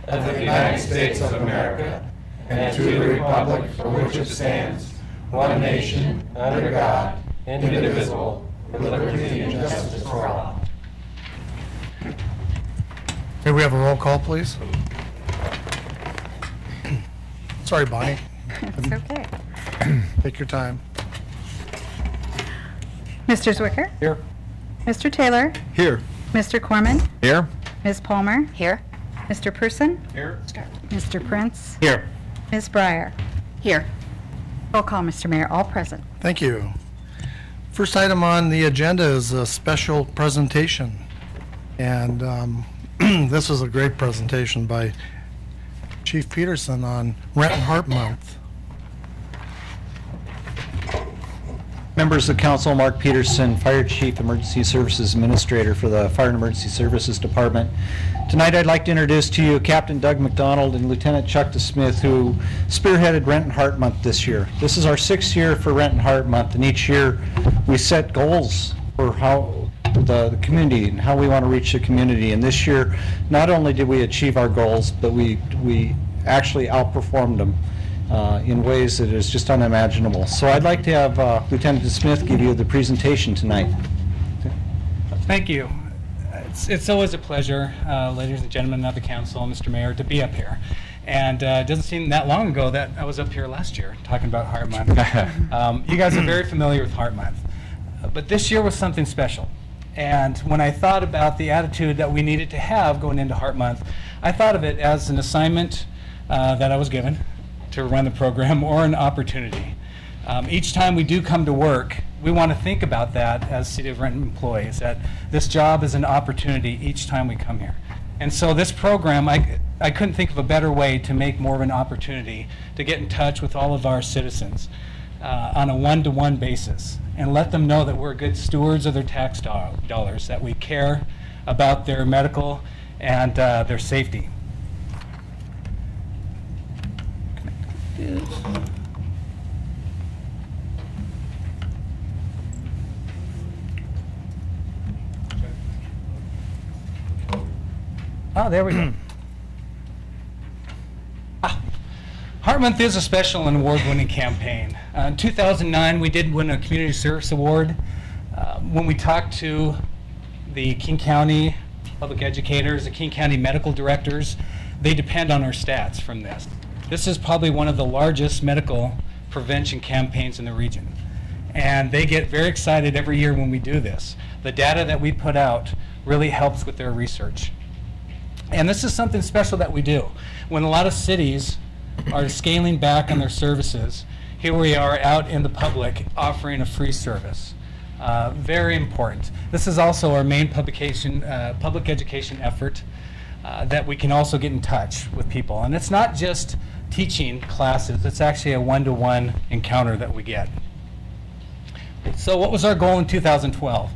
of the United States of America, and to the republic for which it stands, one nation, under God, indivisible, with liberty and justice for all. May we have a roll call, please? Sorry, Bonnie. It's okay. Take your time. Mr. Zwicker? Here. Mr. Taylor? Here. Mr. Corman? Here. Ms. Palmer? Here. Mr. Person? Here. Mr. Prince? Here. Ms. Breyer? Here. Roll call, Mr. Mayor, all present. Thank you. First item on the agenda is a special presentation. And this was a great presentation by Chief Peterson on Renton Heart Month. Members of Council, Mark Peterson, Fire Chief, Emergency Services Administrator for the Fire and Emergency Services Department. Tonight I'd like to introduce to you Captain Doug McDonald and Lieutenant Chuck DeSmith, who spearheaded Renton Heart Month this year. This is our 6th year for Renton Heart Month, and each year we set goals for how the community and how we want to reach the community. And this year, not only did we achieve our goals, but we actually outperformed them in ways that is just unimaginable. So I'd like to have Lieutenant DeSmith give you the presentation tonight. Thank you. It's always a pleasure, ladies and gentlemen of the council, Mr. Mayor, to be up here. And it doesn't seem that long ago that I was up here last year talking about Heart Month. You guys are very familiar with Heart Month. But this year was something special. And when I thought about the attitude that we needed to have going into Heart Month, I thought of it as an assignment that I was given to run the program, or an opportunity. Each time we do come to work, we want to think about that as City of Renton employees, that this job is an opportunity each time we come here. And so this program, I couldn't think of a better way to make more of an opportunity to get in touch with all of our citizens on a one-to-one basis and let them know that we're good stewards of their tax dollars, that we care about their medical and their safety. Oh, there we go. Heart Month is a special and award-winning campaign. In 2009, we did win a Community Service Award. When we talked to the King County public educators, the King County medical directors, they depend on our stats from this. This is probably one of the largest medical prevention campaigns in the region. And they get very excited every year when we do this. The data that we put out really helps with their research. And this is something special that we do. When a lot of cities are scaling back on their services, here we are out in the public offering a free service. Very important. This is also our main public education effort that we can also get in touch with people. And it's not just teaching classes, it's actually a one-to-one encounter that we get. So what was our goal in 2012?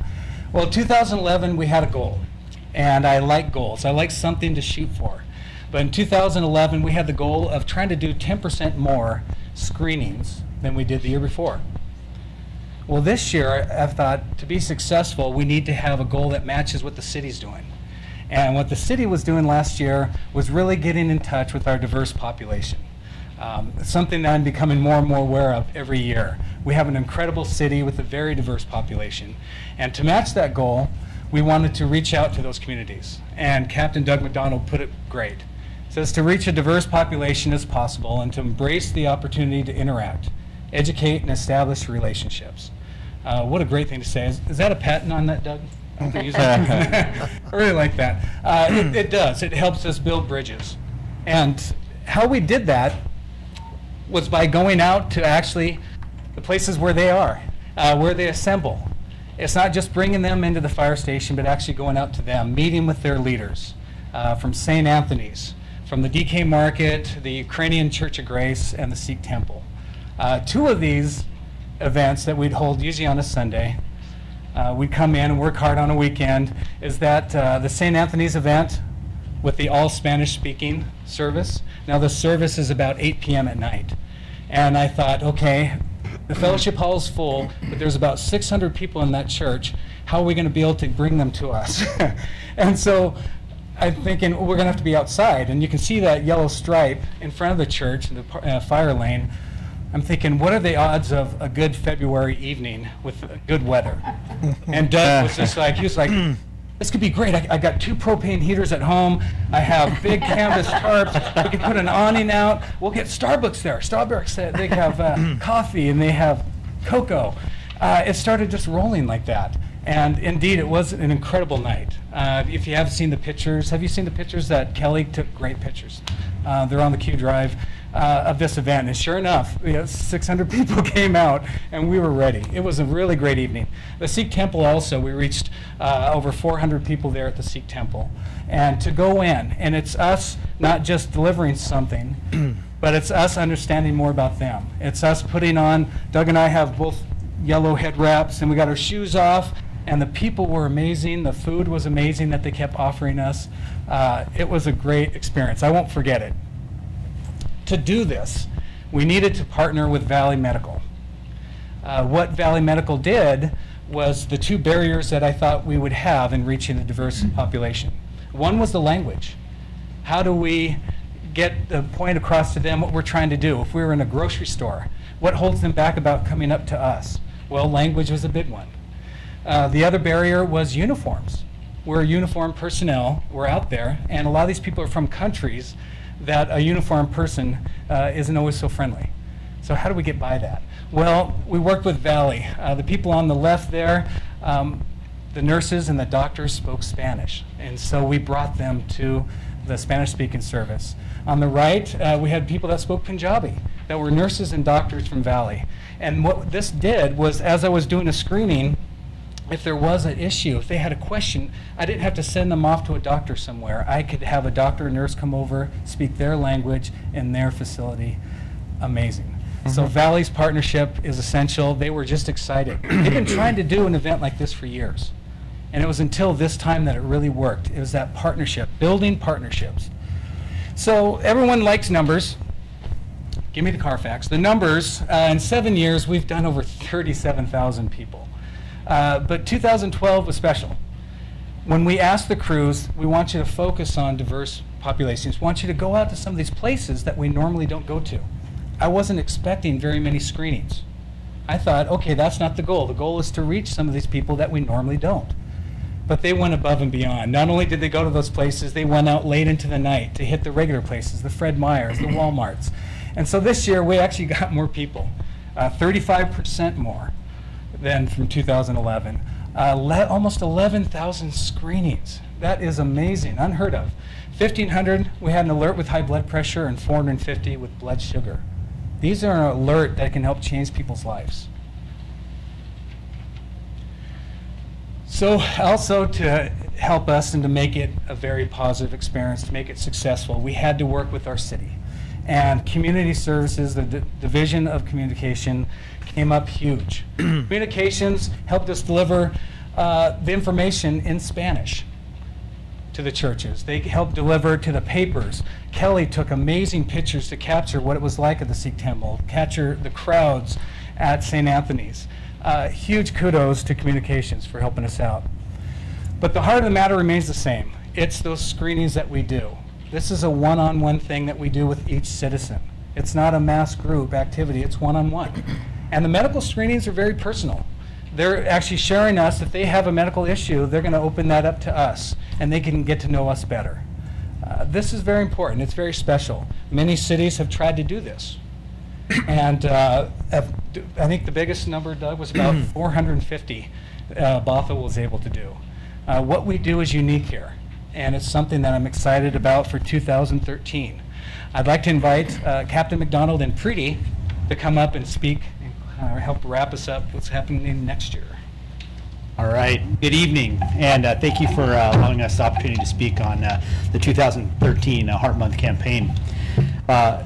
Well, in 2011 we had a goal, and I like goals. I like something to shoot for. But in 2011 we had the goal of trying to do 10% more screenings than we did the year before. Well, this year I've thought to be successful we need to have a goal that matches what the city's doing. And what the city was doing last year was really getting in touch with our diverse population. Something that I'm becoming more and more aware of every year. We have an incredible city with a very diverse population. And to match that goal, we wanted to reach out to those communities. And Captain Doug McDonald put it great. It says to reach a diverse population as possible and to embrace the opportunity to interact, educate, and establish relationships. What a great thing to say. Is that a patent on that, Doug? I really like that. It does. It helps us build bridges. And how we did that was by going out to actually the places where they are, where they assemble. It's not just bringing them into the fire station, but actually going out to them, meeting with their leaders from St. Anthony's, from the DK Market, the Ukrainian Church of Grace, and the Sikh Temple. Two of these events that we'd hold usually on a Sunday, we'd come in and work hard on a weekend, is that the St. Anthony's event with the all Spanish speaking service. Now the service is about 8 p.m. at night. And I thought, okay, the fellowship hall is full, but there's about 600 people in that church. How are we going to be able to bring them to us? And so I'm thinking we're going to have to be outside, and you can see that yellow stripe in front of the church in the fire lane. I'm thinking, what are the odds of a good February evening with good weather? And Doug was just like, he was like, this could be great. I got 2 propane heaters at home. I have big canvas tarps. We can put an awning out. We'll get Starbucks there. Starbucks, they have coffee and they have cocoa. It started just rolling like that. And indeed, it was an incredible night. If you haven't seen the pictures, have you seen the pictures that Kelly took? Great pictures. They're on the Q Drive of this event. And sure enough, 600 people came out, and we were ready. It was a really great evening. The Sikh Temple also, we reached over 400 people there at the Sikh Temple. And to go in, and it's us not just delivering something, but it's us understanding more about them. It's us putting on, Doug and I have both yellow head wraps, and we got our shoes off. And the people were amazing. The food was amazing that they kept offering us. It was a great experience. I won't forget it. To do this, we needed to partner with Valley Medical. What Valley Medical did was the 2 barriers that I thought we would have in reaching a diverse population. One was the language. How do we get the point across to them what we're trying to do? If we were in a grocery store, what holds them back about coming up to us? Well, language was a big one. The other barrier was uniforms. We're uniformed personnel. We're out there, and a lot of these people are from countries that a uniformed person isn't always so friendly. So how do we get by that? Well, we worked with Valley. The people on the left there, the nurses and the doctors spoke Spanish, and so we brought them to the Spanish-speaking service. On the right, we had people that spoke Punjabi, that were nurses and doctors from Valley. And what this did was, as I was doing a screening, if there was an issue, if they had a question, I didn't have to send them off to a doctor somewhere. I could have a doctor or nurse come over, speak their language in their facility. Amazing. So Valley's partnership is essential. They were just excited. They've been trying to do an event like this for years. And it was until this time that it really worked. It was that partnership, building partnerships. So everyone likes numbers. Give me the Carfax. The numbers, in 7 years, we've done over 37,000 people. But 2012 was special. When we asked the crews, we want you to focus on diverse populations. We want you to go out to some of these places that we normally don't go to. I wasn't expecting very many screenings. I thought, okay, that's not the goal. The goal is to reach some of these people that we normally don't. But they went above and beyond. Not only did they go to those places, they went out late into the night to hit the regular places, the Fred Meyers, the Walmarts. And so this year, we actually got more people, 35% more than from 2011. Almost 11,000 screenings. That is amazing, unheard of. 1,500, we had an alert with high blood pressure, and 450 with blood sugar. These are an alert that can help change people's lives. So also to help us and to make it a very positive experience, to make it successful, we had to work with our city. And community services, the division of communication, came up huge. Communications helped us deliver the information in Spanish to the churches. They helped deliver to the papers. Kelly took amazing pictures to capture what it was like at the Sikh Temple, capture the crowds at St. Anthony's. Huge kudos to communications for helping us out. But the heart of the matter remains the same. It's those screenings that we do. This is a one-on-one thing that we do with each citizen. It's not a mass group activity, it's one-on-one. And the medical screenings are very personal. They're actually sharing us, if they have a medical issue, they're going to open that up to us, and they can get to know us better. This is very important. It's very special. Many cities have tried to do this. And I think the biggest number, Doug, was about 450 Bothell was able to do. What we do is unique here, and it's something that I'm excited about for 2013. I'd like to invite Captain McDonald and Preeti to come up and speak and help wrap us up what's happening next year. All right. Good evening, and thank you for allowing us the opportunity to speak on the 2013 Heart Month campaign. A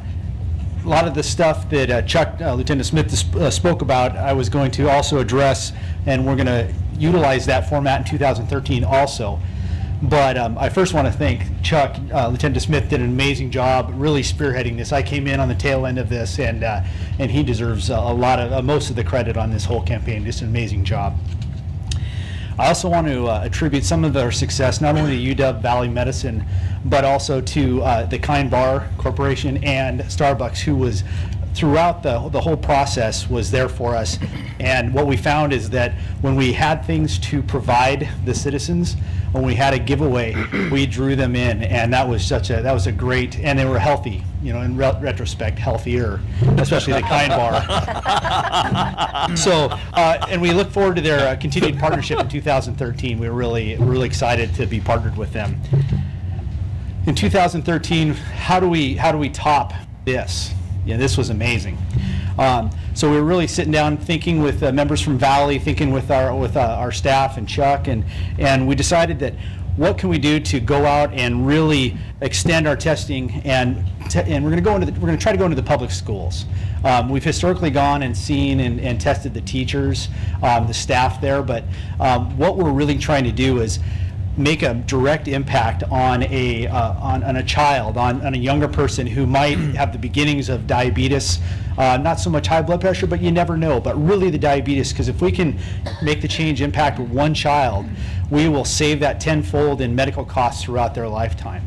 lot of the stuff that Chuck, Lieutenant Smith spoke about, I was going to also address, and we're going to utilize that format in 2013 also. But I first want to thank Chuck. Lieutenant Smith did an amazing job really spearheading this. I came in on the tail end of this, and he deserves a lot of most of the credit on this whole campaign. Just an amazing job. I also want to attribute some of their success not only to UW Valley Medicine, but also to the Kind Bar Corporation and Starbucks, who was throughout the whole process was there for us. And what we found is that when we had things to provide the citizens, when we had a giveaway, we drew them in, and that was a great, and they were healthy, you know, in retrospect, healthier, especially the Kind Bar. So, and we look forward to their continued partnership in 2013. We're really excited to be partnered with them. In 2013, how do we top this? Yeah, this was amazing. So we were really sitting down, thinking with members from Valley, thinking with our staff and Chuck, and we decided that what can we do to go out and really extend our testing, and we're going to try to go into the public schools. We've historically gone and seen and tested the teachers, the staff there, but what we're really trying to do is make a direct impact on a child, on a younger person who might have the beginnings of diabetes, not so much high blood pressure, but you never know, but really the diabetes, because if we can make the change impact with one child, we will save that tenfold in medical costs throughout their lifetime.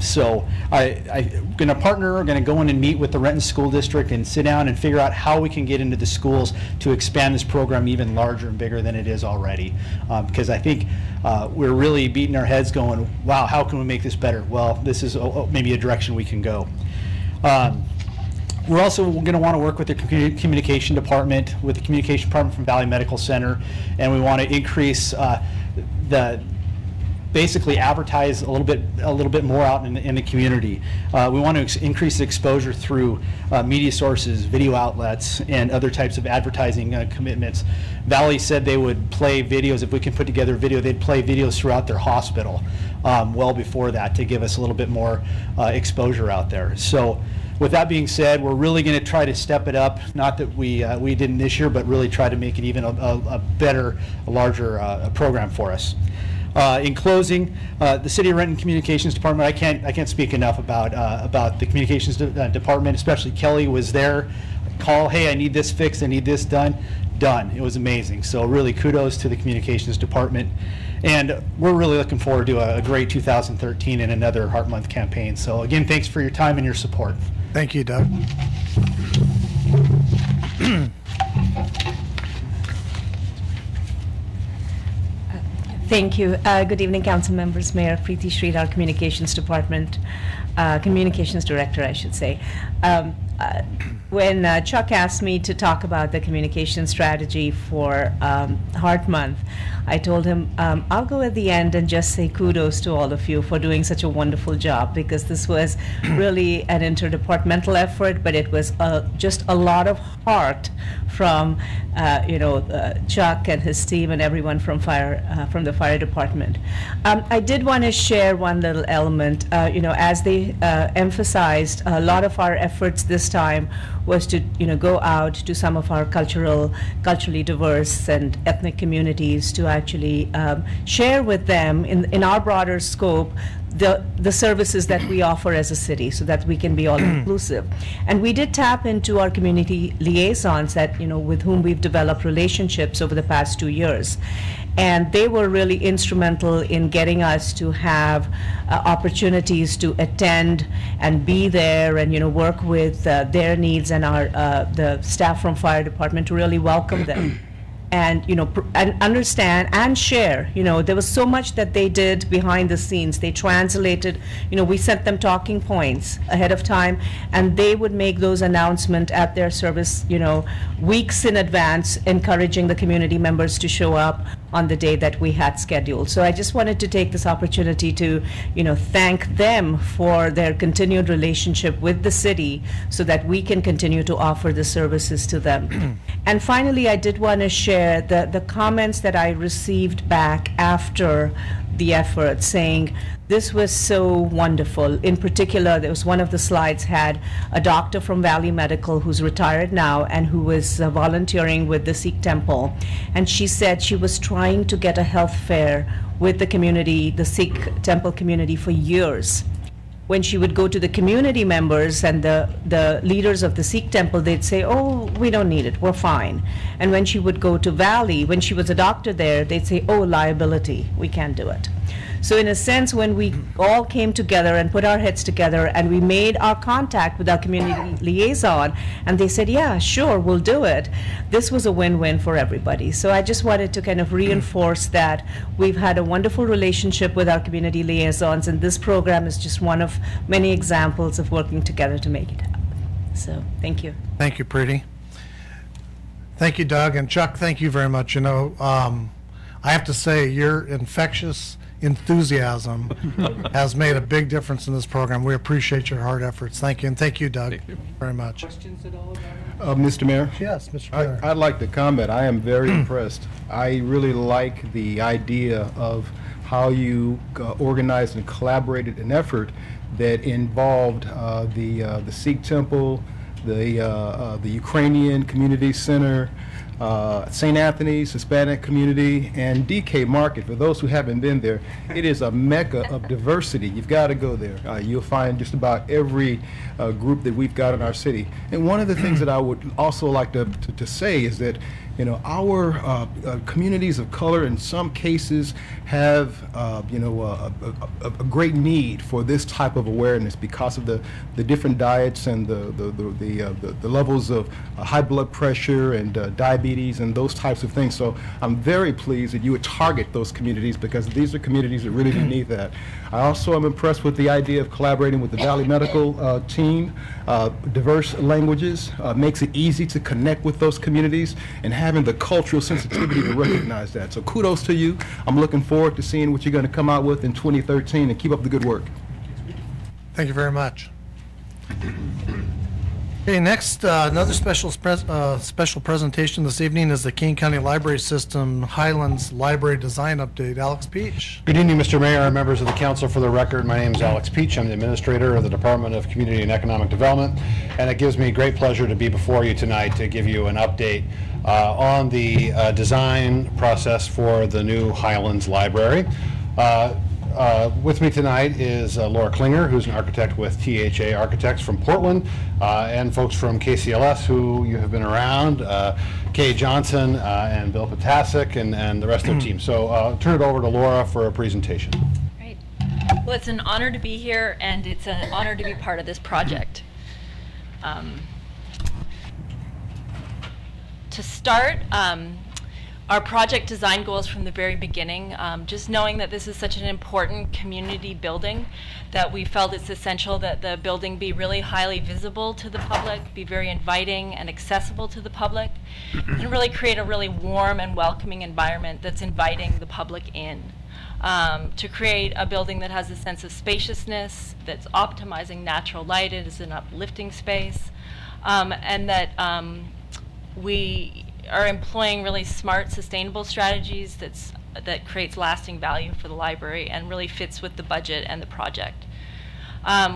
So I'm going to partner, we're going to go in and meet with the Renton School District and sit down and figure out how we can get into the schools to expand this program even larger and bigger than it is already. Because I think we're really beating our heads going, wow, how can we make this better? Well, this is maybe a direction we can go. We're also going to want to work with the communication department, with the communication department from Valley Medical Center, and we want to increase basically advertise a little bit more out in the community. We want to increase exposure through media sources, video outlets, and other types of advertising commitments. Valley said they would play videos. If we can put together a video, they'd play videos throughout their hospital well before that to give us a little bit more exposure out there. So with that being said, we're really going to try to step it up. Not that we didn't this year, but really try to make it even a better, a larger program for us. In closing, the City of Renton Communications Department, I can't speak enough about the Communications Department, especially Kelly was there. Call, hey, I need this fixed, I need this done. Done. It was amazing. So really kudos to the Communications Department. And we're really looking forward to a great 2013 and another Heart Month campaign. So again, thanks for your time and your support. Thank you, Doug. Thank you. Good evening, council members, Mayor Preeti Sridhar, Communications Department, Communications Director, I should say. When Chuck asked me to talk about the communication strategy for Heart Month, I told him I'll go at the end and just say kudos to all of you for doing such a wonderful job, because this was really an interdepartmental effort, but it was just a lot of heart from Chuck and his team and everyone from the fire department. I did want to share one little element. As they emphasized, a lot of our efforts this time was to go out to some of our culturally diverse and ethnic communities to actually share with them in our broader scope the services that we offer as a city, so that we can be all inclusive. And we did tap into our community liaisons that with whom we've developed relationships over the past 2 years. And they were really instrumental in getting us to have opportunities to attend and be there and work with their needs and the staff from fire department to really welcome them. And and understand and share. There was so much that they did behind the scenes. They translated. We sent them talking points ahead of time, and they would make those announcements at their service. Weeks in advance, encouraging the community members to show up on the day that we had scheduled. So I just wanted to take this opportunity to, thank them for their continued relationship with the city, so that we can continue to offer the services to them. And finally, I did want to share the comments that I received back after the effort, saying this was so wonderful. In particular, there was one of the slides had a doctor from Valley Medical who's retired now and who was volunteering with the Sikh temple, and she said she was trying to get a health fair with the community, the Sikh temple community, for years. when she would go to the community members and the leaders of the Sikh temple, they'd say, oh, we don't need it, we're fine. And when she would go to Valley, when she was a doctor there, they'd say, oh, liability, we can't do it. So in a sense, when we all came together and put our heads together and we made our contact with our community liaison, and they said, yeah, sure, we'll do it, this was a win-win for everybody. So I just wanted to kind of reinforce that we've had a wonderful relationship with our community liaisons, and this program is just one of many examples of working together to make it happen. So thank you. Thank you, Preeti. Thank you, Doug. And Chuck, thank you very much. You know, I have to say, your infectious enthusiasm has made a big difference in this program. We appreciate your hard efforts. Thank you. And thank you, Doug, very much. Questions at all about it? Mr. Mayor? Yes, Mr. Miller. I'd like to comment. I am very impressed. I really like the idea of how you organized and collaborated an effort that involved the Sikh temple, the Ukrainian Community Center, St. Anthony's Hispanic community, and DK Market. For those who haven't been there, it is a mecca of diversity. You've got to go there. You'll find just about every group that we've got in our city. And one of the things that I would also like to say is that, you know, our communities of color in some cases have, you know, a great need for this type of awareness because of the different diets and the levels of high blood pressure and diabetes and those types of things. So I'm very pleased that you would target those communities because these are communities that really need that. I also am impressed with the idea of collaborating with the Valley Medical team. Diverse languages makes it easy to connect with those communities and having the cultural sensitivity to recognize that. So kudos to you. I'm looking forward to seeing what you're going to come out with in 2013, and keep up the good work. Thank you very much. Okay, next, another special presentation this evening is the King County Library System Highlands Library Design Update. Alex Peach. Good evening, Mr. Mayor and members of the council. For the record, my name is Alex Peach. I'm the administrator of the Department of Community and Economic Development, and it gives me great pleasure to be before you tonight to give you an update on the design process for the new Highlands Library. With me tonight is Laura Klinger, who's an architect with THA Architects from Portland, and folks from KCLS who you have been around, Kay Johnson and Bill Potasic and the rest of the team. So I'll turn it over to Laura for a presentation. Great. Well, it's an honor to be here, and it's an honor to be part of this project. To start, our project design goals from the very beginning, just knowing that this is such an important community building, that we felt it's essential that the building be really highly visible to the public, be very inviting and accessible to the public, and really create a really warm and welcoming environment that's inviting the public in. To create a building that has a sense of spaciousness, that's optimizing natural light, it is an uplifting space, and that we are employing really smart, sustainable strategies that creates lasting value for the library and really fits with the budget and the project.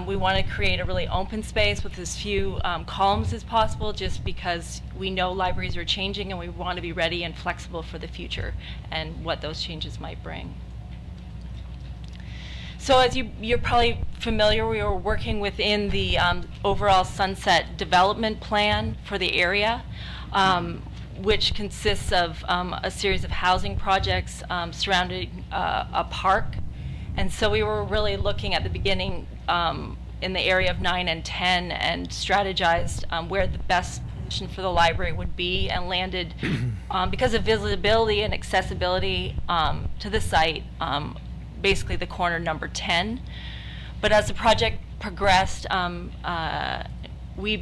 We want to create a really open space with as few columns as possible, just because we know libraries are changing and we want to be ready and flexible for the future and what those changes might bring. So as you're probably familiar, we were working within the overall Sunset Development Plan for the area, which consists of a series of housing projects surrounding a park. And so we were really looking at the beginning in the area of 9 and 10 and strategized where the best position for the library would be, and landed, because of visibility and accessibility to the site, basically the corner number 10. But as the project progressed, we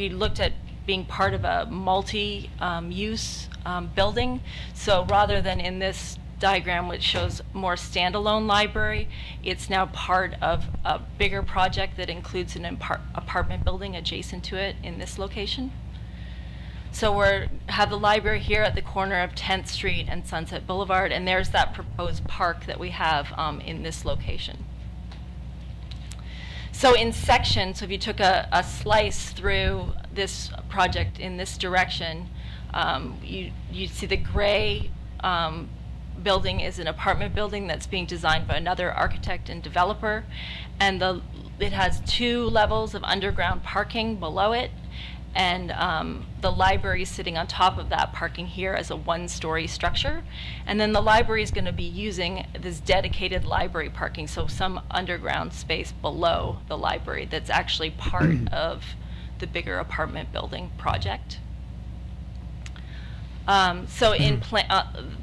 looked at being part of a multi-use building. So rather than in this diagram, which shows more standalone library, it's now part of a bigger project that includes an apartment building adjacent to it in this location. So we have the library here at the corner of 10th Street and Sunset Boulevard, and there's that proposed park that we have in this location. So in sections, so if you took a slice through this project in this direction, you'd see the gray building is an apartment building that's being designed by another architect and developer, and it has 2 levels of underground parking below it, and the library is sitting on top of that parking here as a 1-story structure. And then the library is going to be using this dedicated library parking, so some underground space below the library that's actually part of the bigger apartment building project. So in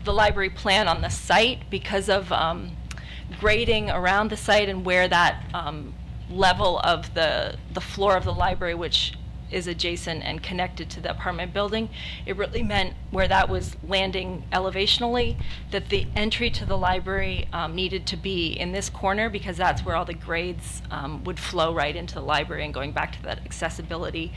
the library plan on the site, because of grading around the site and where that level of the floor of the library, which is adjacent and connected to the apartment building, it really meant where that was landing elevationally, that the entry to the library needed to be in this corner, because that's where all the grades would flow right into the library. And going back to that accessibility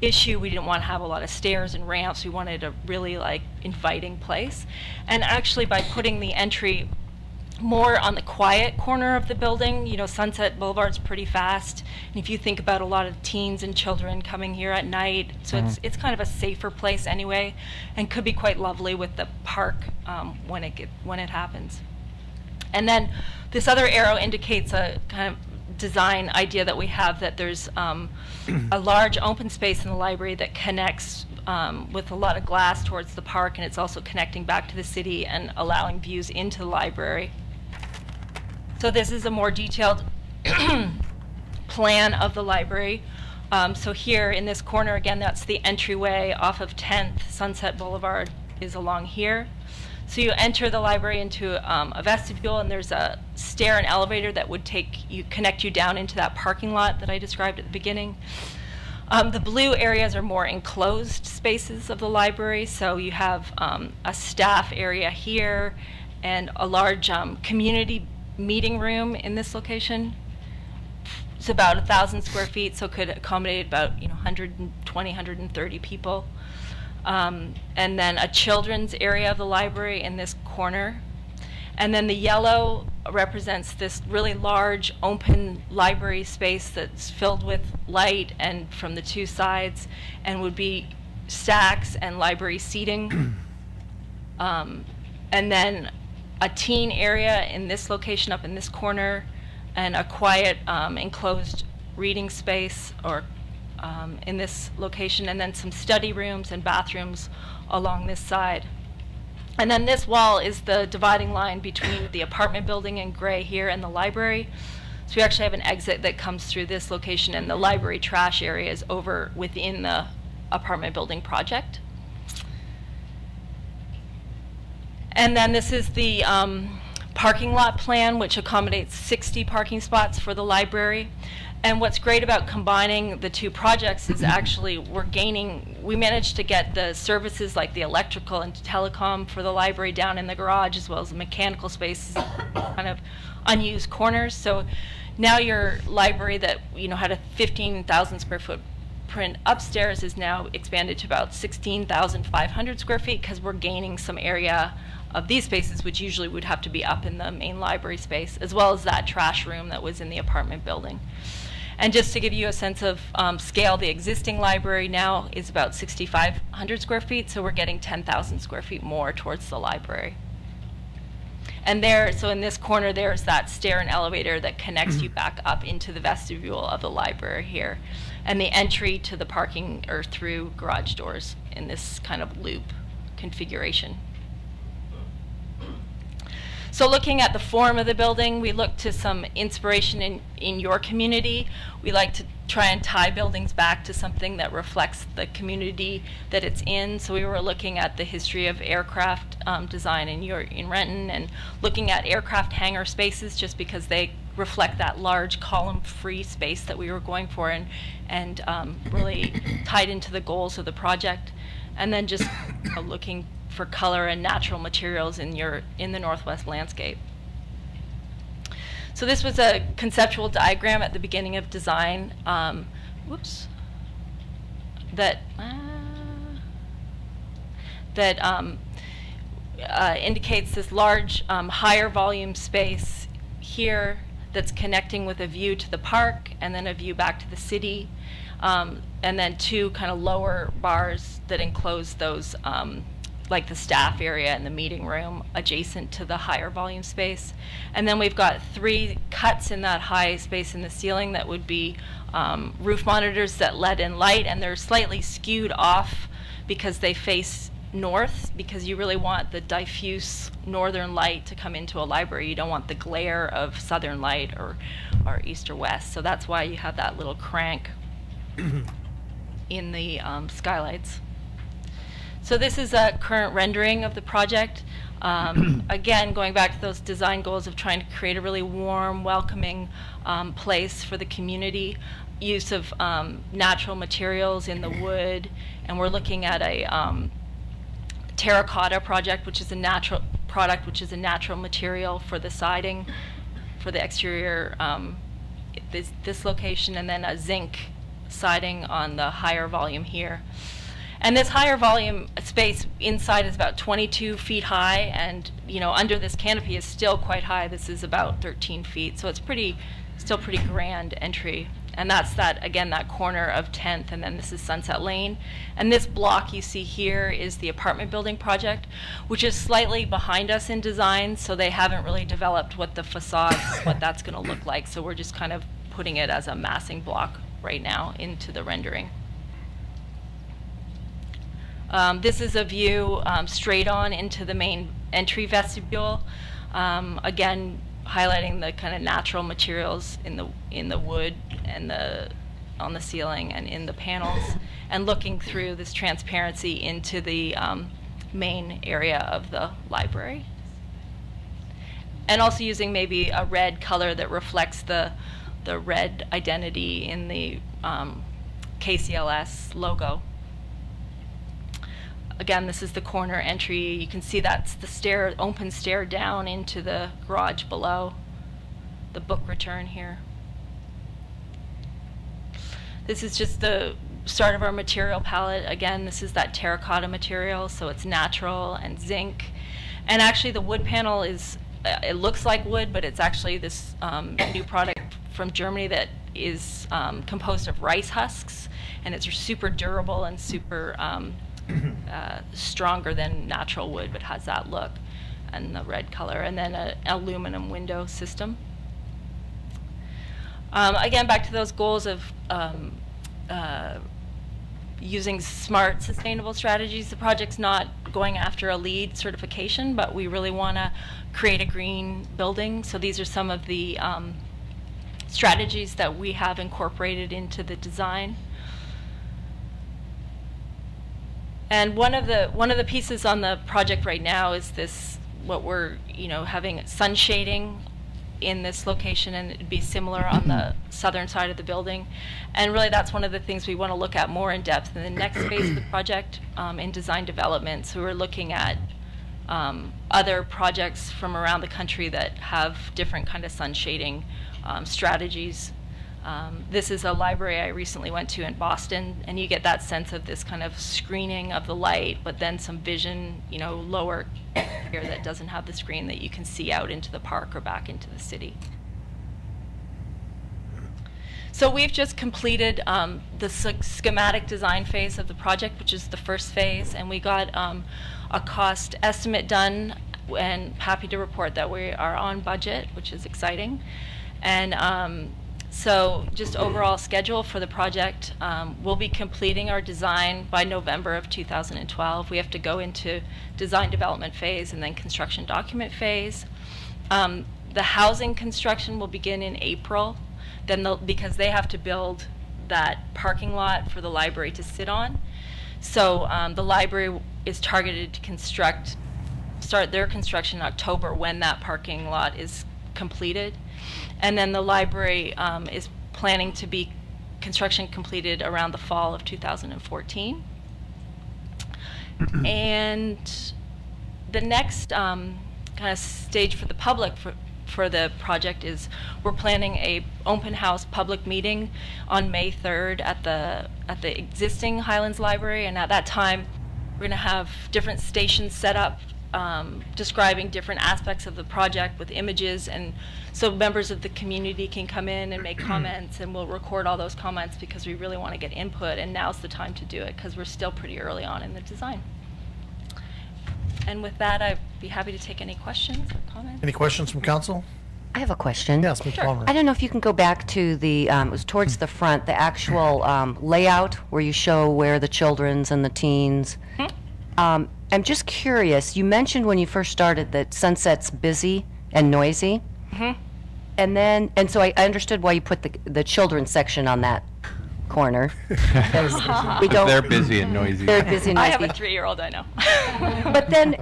issue, we didn't want to have a lot of stairs and ramps. We wanted a really inviting place. And actually, by putting the entry more on the quiet corner of the building, Sunset Boulevard's pretty fast, and if you think about a lot of teens and children coming here at night, so it's kind of a safer place anyway, and could be quite lovely with the park when it happens. And then this other arrow indicates a kind of design idea that we have, that there's a large open space in the library that connects with a lot of glass towards the park, and it's also connecting back to the city and allowing views into the library. So this is a more detailed plan of the library. So here in this corner, again, that's the entryway off of 10th. Sunset Boulevard is along here. So you enter the library into a vestibule, and there's a stair and elevator that would connect you down into that parking lot that I described at the beginning. The blue areas are more enclosed spaces of the library. So you have a staff area here and a large community meeting room in this location. It's about 1,000 square feet, so could accommodate about 120, 130 people. And then a children's area of the library in this corner. And then the yellow represents this really large open library space that's filled with light and from the 2 sides, and would be stacks and library seating. And then a teen area in this location up in this corner, and a quiet enclosed reading space in this location, and then some study rooms and bathrooms along this side. And then this wall is the dividing line between the apartment building in gray here and the library. So we actually have an exit that comes through this location, and the library trash area is over within the apartment building project. And then this is the parking lot plan, which accommodates 60 parking spots for the library. And what's great about combining the 2 projects is actually we managed to get the services like the electrical and telecom for the library down in the garage, as well as the mechanical spaces, kind of unused corners. So now your library that had a 15,000 square foot print upstairs is now expanded to about 16,500 square feet, because we're gaining some area of these spaces, which usually would have to be up in the main library space, as well as that trash room that was in the apartment building. And just to give you a sense of scale, the existing library now is about 6,500 square feet, so we're getting 10,000 square feet more towards the library. And so in this corner, there's that stair and elevator that connects you back up into the vestibule of the library here, and the entry to the parking or through garage doors in this kind of loop configuration. So looking at the form of the building, we look to some inspiration in your community. We like to try and tie buildings back to something that reflects the community that it's in. So we were looking at the history of aircraft design in Renton, and looking at aircraft hangar spaces, just because they reflect that large column-free space that we were going for, and really tied into the goals of the project. And then just looking for color and natural materials in the Northwest landscape. So this was a conceptual diagram at the beginning of design. That indicates this large, higher volume space here that's connecting with a view to the park, and then a view back to the city, and then 2 kind of lower bars that enclose those like the staff area and the meeting room adjacent to the higher volume space. And then we've got 3 cuts in that high space in the ceiling that would be roof monitors that let in light, and they're slightly skewed off because they face north, because you really want the diffuse northern light to come into a library. You don't want the glare of southern light or east or west. So that's why you have that little crank in the skylights. So this is a current rendering of the project. Again, going back to those design goals of trying to create a really warm, welcoming place for the community, use of natural materials in the wood, and we're looking at a terracotta project, which is a natural product, which is a natural material for the siding, for the exterior, this location, and then a zinc siding on the higher volume here. And this higher volume space inside is about 22 feet high, and under this canopy is still quite high. This is about 13 feet, so it's still pretty grand entry. And that's again, that corner of 10th, and then this is Sunset Lane. And this block you see here is the apartment building project, which is slightly behind us in design, so they haven't really developed what the facade, what that's going to look like. So we're just kind of putting it as a massing block right now into the rendering. This is a view straight on into the main entry vestibule. Again, highlighting the kind of natural materials in the wood and on the ceiling and in the panels, and looking through this transparency into the main area of the library. And also using maybe a red color that reflects the red identity in the KCLS logo. Again, this is the corner entry. You can see that's the open stair down into the garage below. The book return here. This is just the start of our material palette. Again, this is that terracotta material, so it's natural and zinc. And actually the wood panel it looks like wood, but it's actually this new product from Germany that is composed of rice husks, and it's super durable and super stronger than natural wood, but has that look and the red color, and then an aluminum window system. Again, back to those goals of using smart, sustainable strategies. The project's not going after a LEED certification, but we really want to create a green building. So these are some of the strategies that we have incorporated into the design. And one of the pieces on the project right now is this, what we're having sun shading in this location, and it'd be similar on the southern side of the building. And really that's one of the things we want to look at more in depth in the next phase of the project in design development. So we're looking at other projects from around the country that have different kind of sun shading strategies. This is a library I recently went to in Boston, and you get that sense of this kind of screening of the light, but then some vision, lower here that doesn't have the screen that you can see out into the park or back into the city. So we've just completed the schematic design phase of the project, which is the first phase, and we got a cost estimate done, and happy to report that we are on budget, which is exciting. And so just overall schedule for the project, we'll be completing our design by November of 2012. We have to go into design development phase and then construction document phase. The housing construction will begin in April, because they have to build that parking lot for the library to sit on. So the library is targeted to start their construction in October, when that parking lot is completed. And then the library is planning to be construction completed around the fall of 2014. And the next kind of stage for the public for the project is we're planning a open house public meeting on May 3rd at the existing Highlands Library. And at that time, we're going to have different stations set up describing different aspects of the project with images, and so members of the community can come in and make comments, and we'll record all those comments because we really want to get input, and now's the time to do it because we're still pretty early on in the design. And with that, I'd be happy to take any questions or comments. Any questions from council? I have a question. Yes, Ms. Palmer. I don't know if you can go back to the, it was towards the front, the actual layout where you show where the children's and the teens. I'm just curious, you mentioned when you first started that Sunset's busy and noisy. And so I understood why you put the children's section on that corner. We don't, They're busy and noisy. they're busy and I noisy. have a 3-year-old, I know. But then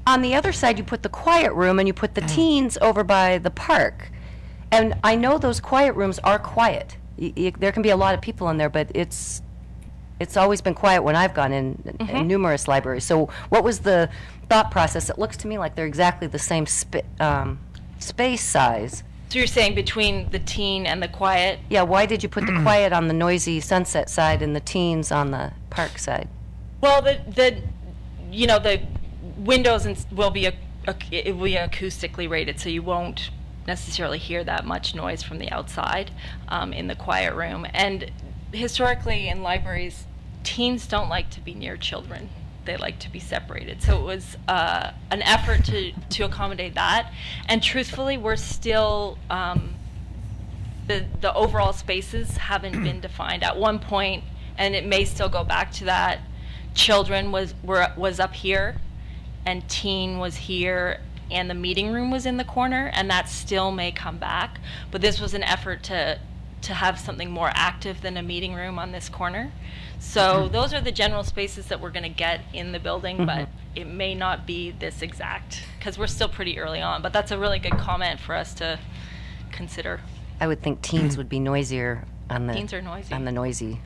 on the other side, you put the quiet room and you put the teens over by the park. And I know those quiet rooms are quiet. There can be a lot of people in there, but it's always been quiet when I've gone in numerous libraries. So what was the thought process? It looks to me like they're exactly the same space size. So you're saying between the teen and the quiet? Yeah, why did you put the quiet on the noisy Sunset side and the teens on the park side? Well, the windows will be it will be acoustically rated, so you won't necessarily hear that much noise from the outside in the quiet room. And historically in libraries, teens don't like to be near children. They like to be separated. So it was an effort to accommodate that. And truthfully, we're still, the overall spaces haven't been defined. At one point, and it may still go back to that, children was up here, and teen was here, and the meeting room was in the corner, and that still may come back. But this was an effort to have something more active than a meeting room on this corner. So those are the general spaces that we're going to get in the building, but it may not be this exact, because we're still pretty early on. But that's a really good comment for us to consider. I would think teens would be noisier on the Teens are noisy. on the noisy.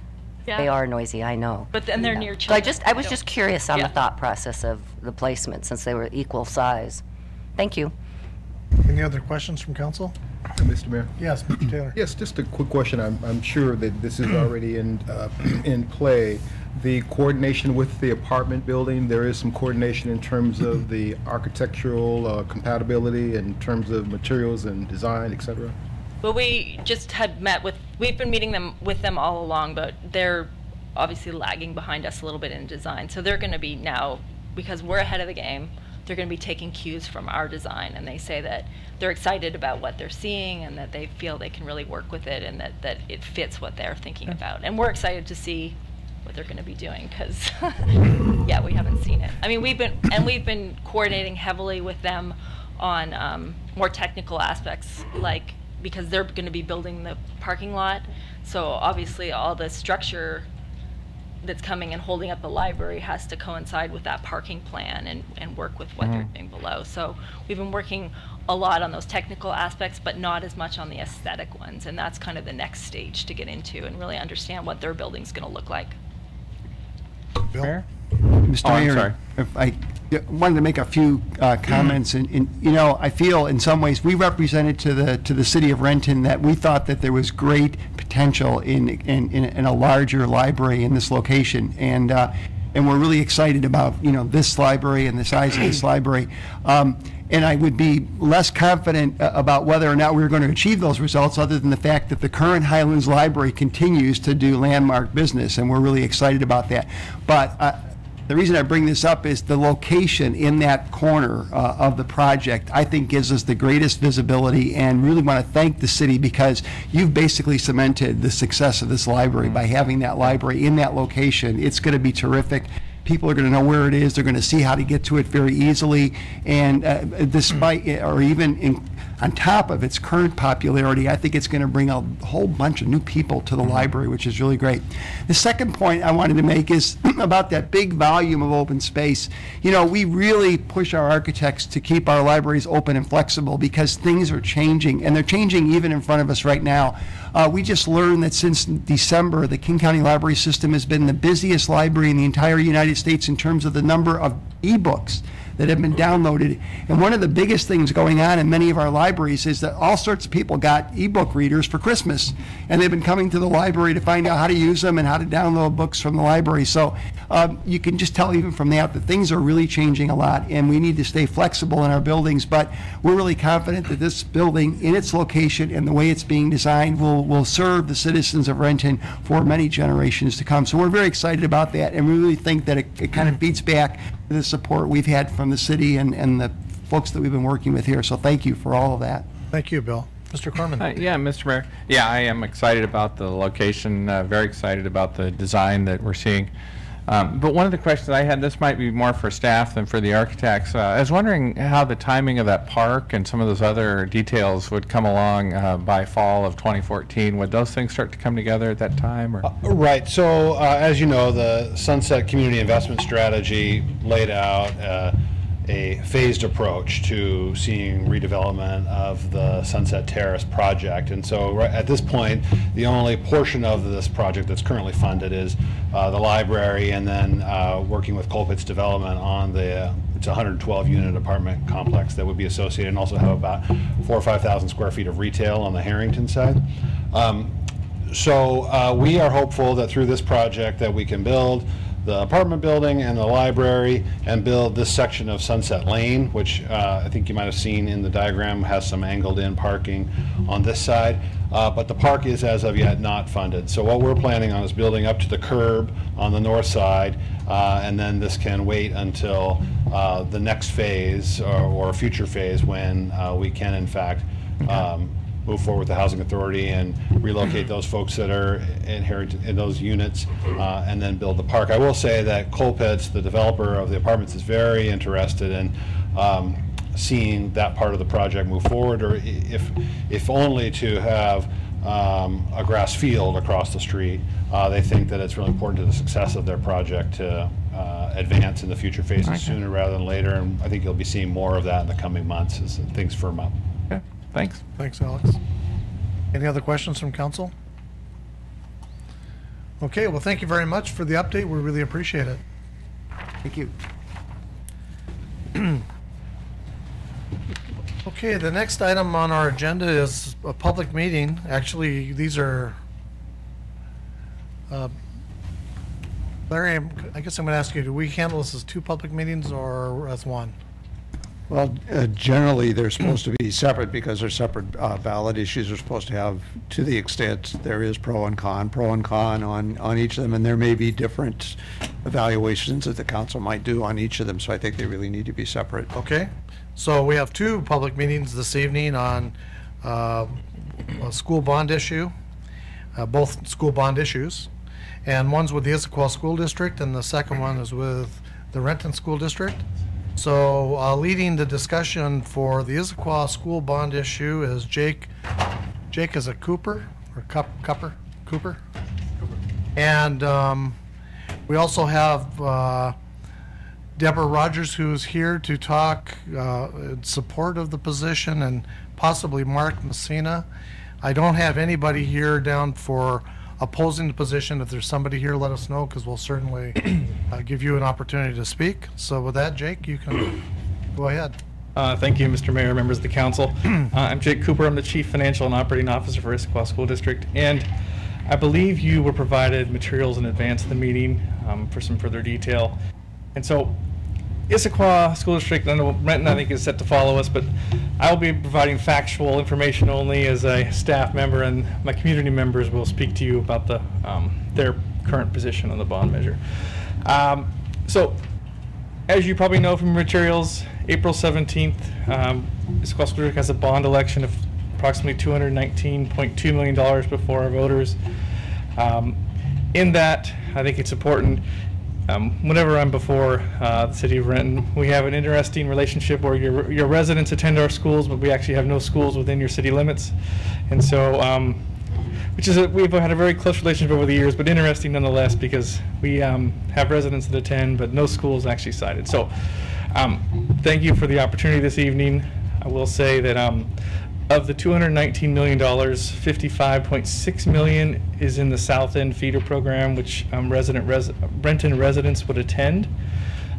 Yeah. They are noisy, I know. But then they're near So children. I was just curious on Yeah. the thought process of the placement since they were equal size. Thank you. Any other questions from council? Mr. Mayor? Yes, Mr. Taylor. Yes, just a quick question. I'm sure that this is already in play. The coordination with the apartment building, there is some coordination in terms of the architectural compatibility, in terms of materials and design, et cetera? Well, we just had we've been meeting with them all along, but they're obviously lagging behind us a little bit in design. So they're going to be now, because we're ahead of the game, they're going to be taking cues from our design, and they say that they're excited about what they're seeing and that they feel they can really work with it and that it fits what they're thinking about. And we're excited to see what they're going to be doing because, yeah, we haven't seen it. I mean, we've been coordinating heavily with them on more technical aspects, like because they're going to be building the parking lot. So obviously all the structure that's coming and holding up the library has to coincide with that parking plan and work with what they're doing below. So we've been working a lot on those technical aspects, but not as much on the aesthetic ones. And that's kind of the next stage to get into and really understand what their building's going to look like. Bill? Mr. I'm Mayor, sorry. if I wanted to make a few comments, and you know, I feel in some ways we represented to the city of Renton that we thought that there was great potential in a larger library in this location, and we're really excited about this library and the size of this library. And I would be less confident about whether or not we were going to achieve those results other than the fact that the current Highlands Library continues to do landmark business, and we're really excited about that. But the reason I bring this up is the location in that corner of the project, I think, gives us the greatest visibility, and really want to thank the city because you've basically cemented the success of this library by having that library in that location. It's going to be terrific. People are going to know where it is. They're going to see how to get to it very easily. And despite, or even on top of its current popularity, I think it's going to bring a whole bunch of new people to the library, which is really great. The second point I wanted to make is about that big volume of open space. We really push our architects to keep our libraries open and flexible because things are changing, and they're changing even in front of us right now. We just learned that since December, the King County Library System has been the busiest library in the entire United States in terms of the number of e-books that have been downloaded. And one of the biggest things going on in many of our libraries is that all sorts of people got e-book readers for Christmas, and they've been coming to the library to find out how to use them and how to download books from the library. So you can just tell even from that things are really changing a lot, and we need to stay flexible in our buildings. But we're really confident that this building, in its location and the way it's being designed, will serve the citizens of Renton for many generations to come. So we're very excited about that, and we really think that it kind of beats back the support we've had from the city and the folks that we've been working with here. So thank you for all of that. Thank you, Bill. Mr. Corman. Yeah, Mr. Mayor. Yeah, I am excited about the location, very excited about the design that we're seeing. But one of the questions I had, this might be more for staff than for the architects. I was wondering how the timing of that park and some of those other details would come along by fall of 2014. Would those things start to come together at that time? Or? Right. So, as you know, the Sunset Community Investment Strategy laid out a phased approach to seeing redevelopment of the Sunset Terrace project. And so at this point, the only portion of this project that's currently funded is the library, and then working with Colpitt's development on it's a 112 unit apartment complex that would be associated, and also have about 4,000 or 5,000 square feet of retail on the Harrington side. So we are hopeful that through this project that we can build the apartment building and the library and build this section of Sunset Lane, which I think you might have seen in the diagram has some angled in parking on this side. But the park is as of yet not funded. So what we're planning on is building up to the curb on the north side, and then this can wait until the next phase or a future phase when we can in fact move forward with the Housing Authority and relocate those folks that are inherited in those units, and then build the park. I will say that Colpitt's, the developer of the apartments, is very interested in seeing that part of the project move forward, or if only to have a grass field across the street. They think that it's really important to the success of their project to advance in the future phases sooner rather than later, and I think you'll be seeing more of that in the coming months as things firm up. Okay, thanks. Thanks, Alex. Any other questions from council? Okay, well, thank you very much for the update. We really appreciate it. Thank you. Okay, the next item on our agenda is a public meeting. Actually, these are, Larry, I guess I'm going to ask you, do we handle this as two public meetings or as one? Well, generally, they're supposed to be separate because they're separate ballot issues. They're supposed to have, to the extent there is pro and con on each of them, and there may be different evaluations that the council might do on each of them, so I think they really need to be separate. Okay, so we have two public meetings this evening on a school bond issue, both school bond issues, and one's with the Issaquah School District, and the second one is with the Renton School District. So leading the discussion for the Issaquah school bond issue is Jake. Jake is a Cooper or Cooper. And we also have Deborah Rogers, who is here to talk in support of the position, and possibly Mark Messina. I don't have anybody here down for opposing the position. If there's somebody here, let us know, because we'll certainly give you an opportunity to speak. So with that, Jake, you can go ahead. Thank you, Mr. Mayor, members of the council. I'm Jake Cooper. I'm the Chief Financial and Operating Officer for Issaquah School District, and I believe you were provided materials in advance of the meeting for some further detail. And so Issaquah School District, I know Renton, I think, is set to follow us, but I will be providing factual information only as a staff member, and my community members will speak to you about the their current position on the bond measure. So, as you probably know from materials, April 17th, Issaquah School District has a bond election of approximately $219.2 million before our voters. In that, I think it's important, whenever I'm before the city of Renton, we have an interesting relationship where your residents attend our schools, but we actually have no schools within your city limits. And so, we've had a very close relationship over the years, but interesting nonetheless, because we have residents that attend, but no schools actually cited. So, thank you for the opportunity this evening. I will say that of the $219 million, $55.6 million is in the South End feeder program, which Renton residents would attend.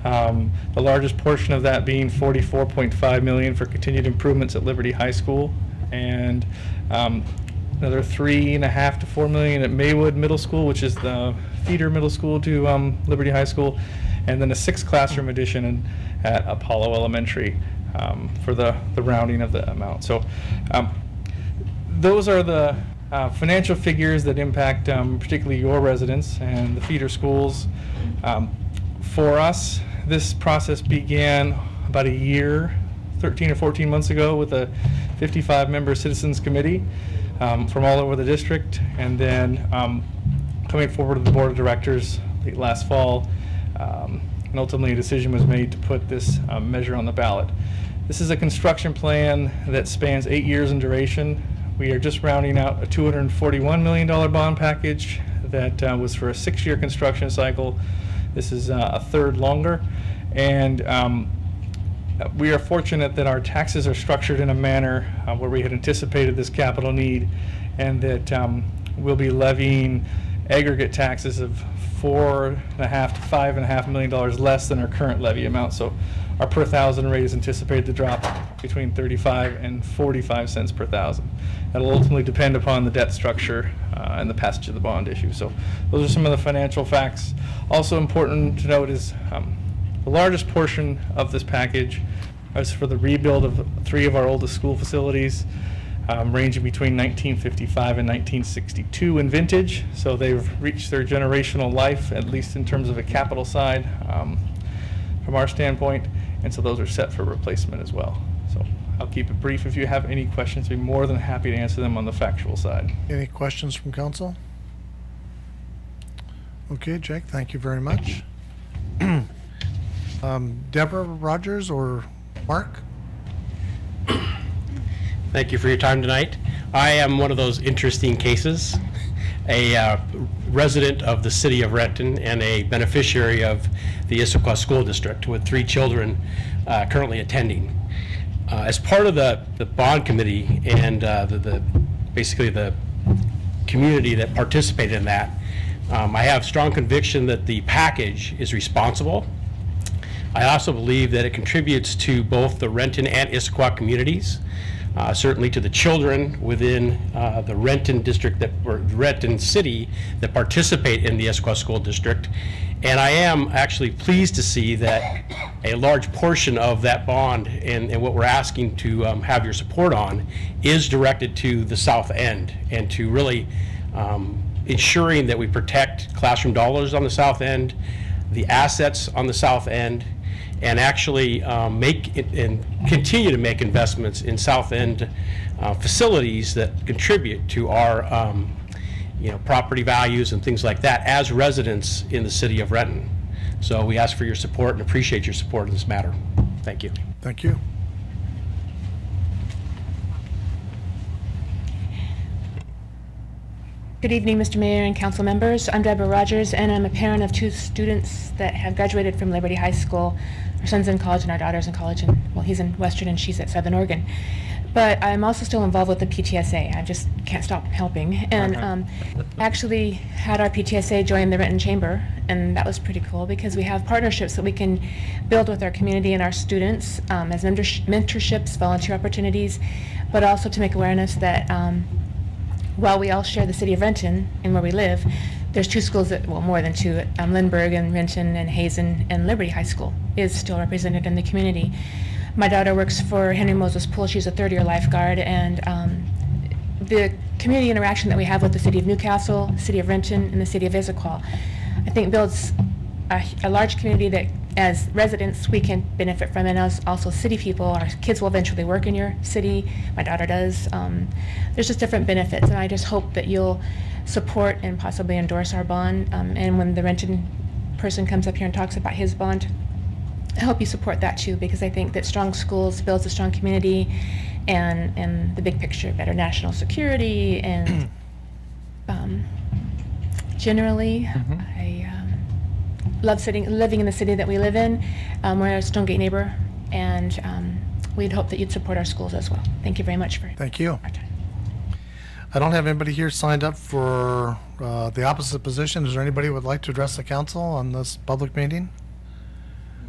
The largest portion of that being $44.5 million for continued improvements at Liberty High School, and another $3.5 to $4 million at Maywood Middle School, which is the feeder middle school to Liberty High School, and then a 6th classroom addition at Apollo Elementary. For the rounding of the amount. So those are the financial figures that impact particularly your residents and the feeder schools. For us, this process began about a year, 13 or 14 months ago, with a 55-member citizens committee from all over the district, and then coming forward to the board of directors late last fall, and ultimately a decision was made to put this measure on the ballot. This is a construction plan that spans 8 years in duration. We are just rounding out a $241 million bond package that was for a 6-year construction cycle. This is a third longer, and we are fortunate that our taxes are structured in a manner where we had anticipated this capital need, and that we'll be levying aggregate taxes of $4.5 to $5.5 million less than our current levy amount. So our per thousand rate is anticipated to drop between 35 and 45 cents per thousand. That'll ultimately depend upon the debt structure and the passage of the bond issue. So those are some of the financial facts. Also important to note is the largest portion of this package is for the rebuild of 3 of our oldest school facilities, ranging between 1955 and 1962 in vintage. So they've reached their generational life, at least in terms of a capital side from our standpoint. And so those are set for replacement as well. So I'll keep it brief. If you have any questions, I'd be more than happy to answer them on the factual side. Any questions from council? Okay, Jake, thank you very much. Deborah, Rogers, or Mark? Thank you for your time tonight. I am one of those interesting cases, a resident of the city of Renton and a beneficiary of the Issaquah School District with 3 children currently attending. As part of the bond committee and basically the community that participated in that, I have strong conviction that the package is responsible. I also believe that it contributes to both the Renton and Issaquah communities, certainly to the children within the Renton district or Renton city that participate in the Issaquah School District. And I am actually pleased to see that a large portion of that bond and what we're asking to have your support on is directed to the south end and to really ensuring that we protect classroom dollars on the south end, the assets on the south end, and actually make it and continue to make investments in South End facilities that contribute to our property values and things like that as residents in the city of Renton. So we ask for your support and appreciate your support in this matter. Thank you. Thank you. Good evening, Mr. Mayor and council members. I'm Deborah Rogers, and I'm a parent of 2 students that have graduated from Liberty High School. Our son's in college and our daughter's in college, and well, he's in Western and she's at Southern Oregon. But I'm also still involved with the PTSA. I just can't stop helping. And actually had our PTSA join the Renton Chamber, and that was pretty cool because we have partnerships that we can build with our community and our students as mentorships, volunteer opportunities, but also to make awareness that while we all share the city of Renton and where we live, there's 2 schools that, well, more than 2, Lindbergh and Renton and Hazen, and Liberty High School is still represented in the community. My daughter works for Henry Moses Pool. She's a 3rd-year lifeguard, and the community interaction that we have with the city of Newcastle, city of Renton, and the city of Issaquah, I think builds a large community that as residents we can benefit from, and as also city people. Our kids will eventually work in your city. My daughter does. There's just different benefits, and I just hope that you'll support and possibly endorse our bond. And when the Renton person comes up here and talks about his bond, I hope you support that too, because I think that strong schools builds a strong community, and the big picture, better national security, and generally, I love living in the city that we live in. We're a Stonegate neighbor, and we'd hope that you'd support our schools as well. Thank you very much for Thank you. I don't have anybody here signed up for the opposite position. Is there anybody who would like to address the council on this public meeting?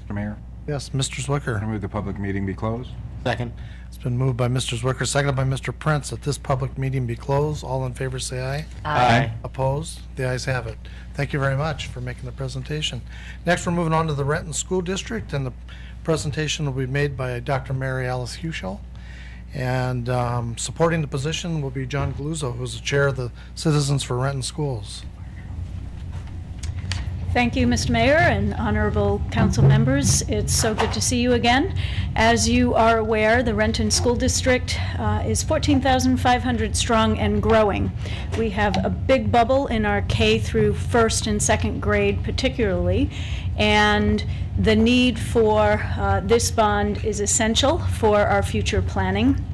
Mr. Mayor? Yes, Mr. Zwicker. I move the public meeting be closed. Second. It's been moved by Mr. Zwicker, seconded by Mr. Prince, that this public meeting be closed. All in favor say aye. Aye. Opposed? The ayes have it. Thank you very much for making the presentation. Next, we're moving on to the Renton School District, and the presentation will be made by Dr. Mary Alice Huschel. And supporting the position will be John Galuzzo, who's the chair of the Citizens for Renton Schools. Thank you, Mr. Mayor and honorable council members. It's so good to see you again. As you are aware, the Renton School District is 14,500 strong and growing. We have a big bubble in our K through first and second grade particularly, and the need for this bond is essential for our future planning.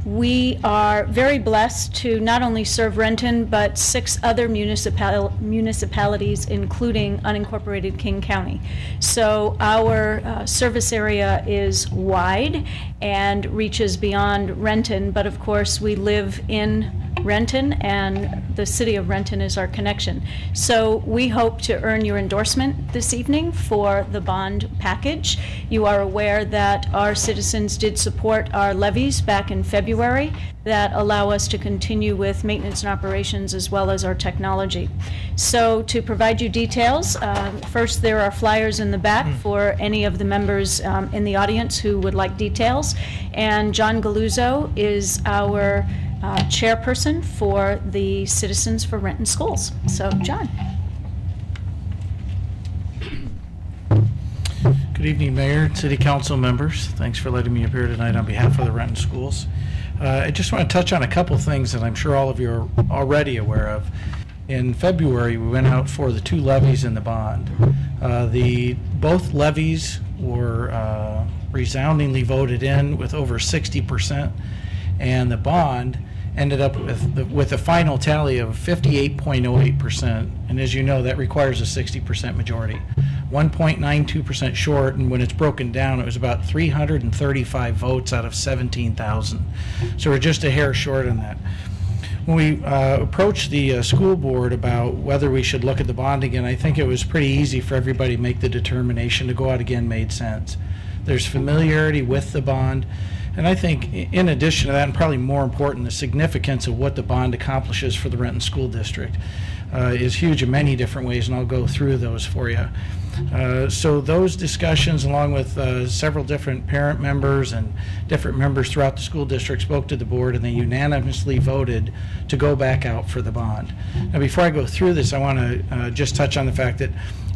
We are very blessed to not only serve Renton, but 6 other municipalities, including unincorporated King County. So our service area is wide and reaches beyond Renton, but of course we live in Renton, and the city of Renton is our connection. So we hope to earn your endorsement this evening for the bond package. You are aware that our citizens did support our levies back in February that allow us to continue with maintenance and operations as well as our technology. So to provide you details, first there are flyers in the back for any of the members in the audience who would like details. And John Galuzzo is our chairperson for the Citizens for Renton Schools. So, John. Good evening, Mayor and City Council members. Thanks for letting me appear tonight on behalf of the Renton Schools. I just want to touch on a couple things that I'm sure all of you are already aware of. In February, we went out for the 2 levies in the bond. Both levies were resoundingly voted in with over 60%, and the bond ended up with a final tally of 58.08%, and as you know, that requires a 60% majority. 1.92% short, and when it's broken down, it was about 335 votes out of 17,000. So we're just a hair short on that. When we approached the school board about whether we should look at the bond again, I think it was pretty easy for everybody to make the determination to go out again made sense. There's familiarity with the bond. And I think in addition to that, and probably more important, the significance of what the bond accomplishes for the Renton School District is huge in many different ways, and I'll go through those for you. So those discussions, along with several different parent members and different members throughout the school district, spoke to the board, and they unanimously voted to go back out for the bond. Now, before I go through this, I want to just touch on the fact that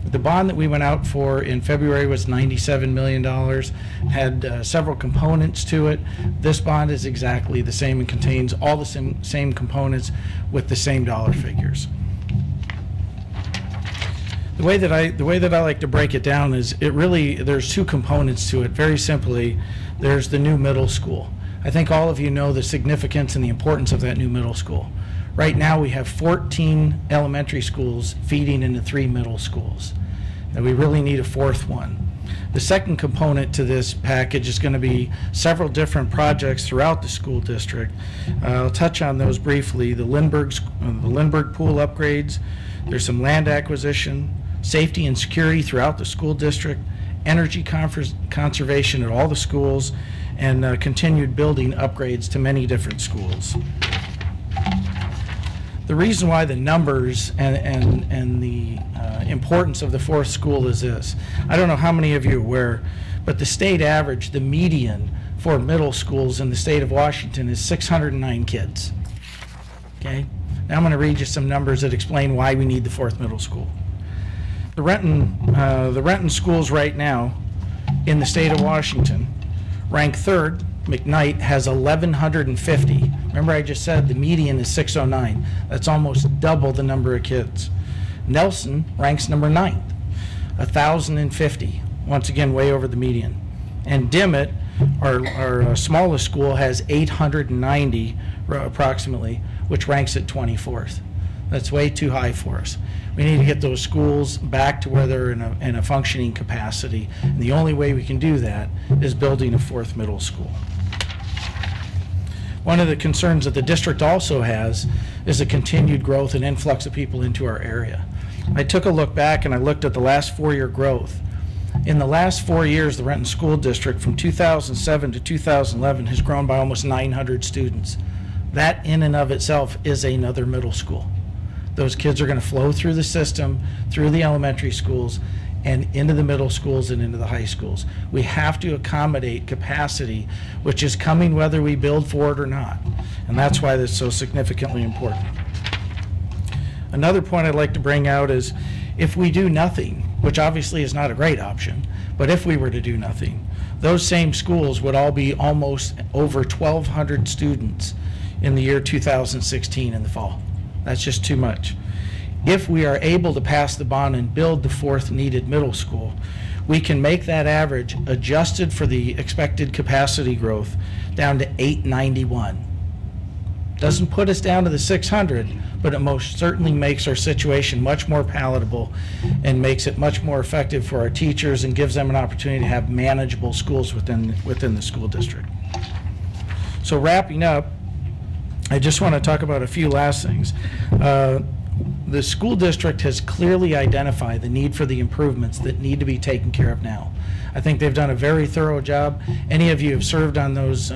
the bond that we went out for in February was $97 million, had several components to it. This bond is exactly the same and contains all the same components with the same dollar figures. The way that I like to break it down is there's 2 components to it. Very simply, there's the new middle school. I think all of you know the significance and the importance of that new middle school. Right now we have 14 elementary schools feeding into 3 middle schools, and we really need a 4th one. The second component to this package is going to be several different projects throughout the school district. I'll touch on those briefly. The Lindbergh pool upgrades, there's some land acquisition, safety and security throughout the school district, energy conservation at all the schools, and continued building upgrades to many different schools. The reason why the numbers and the importance of the 4th school is this. I don't know how many of you are aware, but the state average, the median for middle schools in the state of Washington is 609 kids. Okay? Now I'm going to read you some numbers that explain why we need the 4th middle school. The Renton schools right now in the state of Washington rank 3rd. McKnight has 1,150. Remember I just said the median is 609. That's almost double the number of kids. Nelson ranks number 9th, 1,050. Once again, way over the median. And Dimmitt, our smallest school, has 890 approximately, which ranks at 24th. That's way too high for us. We need to get those schools back to where they're in a functioning capacity. And the only way we can do that is building a 4th middle school. One of the concerns that the district also has is the continued growth and influx of people into our area. I took a look back and I looked at the last 4-year growth. In the last 4 years, the Renton School District from 2007 to 2011 has grown by almost 900 students. That in and of itself is another middle school. Those kids are going to flow through the system, through the elementary schools, and into the middle schools and into the high schools. We have to accommodate capacity, which is coming whether we build for it or not. And that's why that's so significantly important. Another point I'd like to bring out is if we do nothing, which obviously is not a great option, but if we were to do nothing, those same schools would all be almost over 1,200 students in the year 2016 in the fall. That's just too much. If we are able to pass the bond and build the fourth needed middle school, we can make that average, adjusted for the expected capacity growth, down to 891. Doesn't put us down to the 600, but it most certainly makes our situation much more palatable and makes it much more effective for our teachers and gives them an opportunity to have manageable schools within the school district. So wrapping up, I just want to talk about a few last things. The school district has clearly identified the need for the improvements that need to be taken care of now. I think they've done a very thorough job. Any of you who have served on those